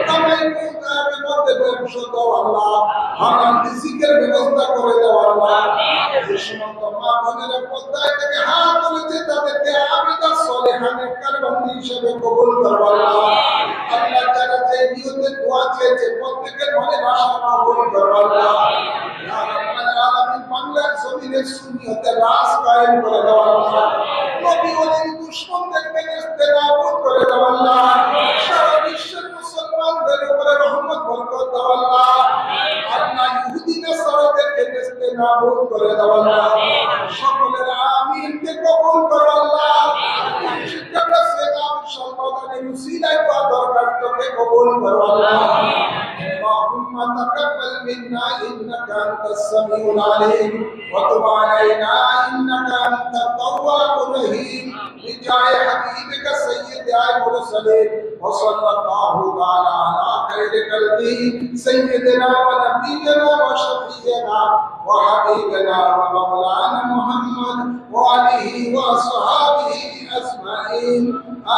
কামাই রোজগারের মধ্যে ব্যবসা দাও আল্লাহ। হালাল রিজিকের ব্যবস্থা করে দাও আল্লাহ। যে সমস্ত মা বোনেরা পর্দায় থেকে হাত তুলেছে তাদেরকে আবিদা সলিহানের কারবান্দি হিসেবে কবুল করো আল্লাহ। আল্লাহ যারা যে নিয়তে দোয়া চেয়েছে প্রত্যেকের মনে আশা কবুল করো আল্লাহ। ইয়া রাব্বাল আলামিন, বাংলার জমিনে সুন্নিয়তের রাজ কায়েম করে দাও আল্লাহ। নবী ওলির দুশমনদেরকে নেস্তেনাবুদ করে দাও আল্লাহ। সারা বিশ্বের মুসলমানদের উপরে রহমত বরকত দাও আল্লাহ। আল্লাহ ইহুদি নাসারাদেরকে নেস্তেনাবুদ করে দাও আল্লাহ। সকলের আমিনকে কবুল করো আল্লাহ। শিক্ষকরা সেনাম সম্মানের উসিলায় বা দরখাস্তকে কবুল করো আল্লাহ। اللهم تقبل منا إنك أنت السميع العليم وتب علينا إنك أنت التواب الرحيم بجاه حبيبك سيد المرسلين وصلى الله تعالى على خير خلقه سيدنا ونبينا وشفيعنا وحبيبنا ومولانا محمد وآله وصحبه أجمعين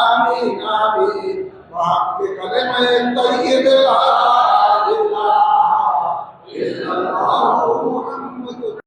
آمين آمين وحق كلمة طيبة لا إله إلا الله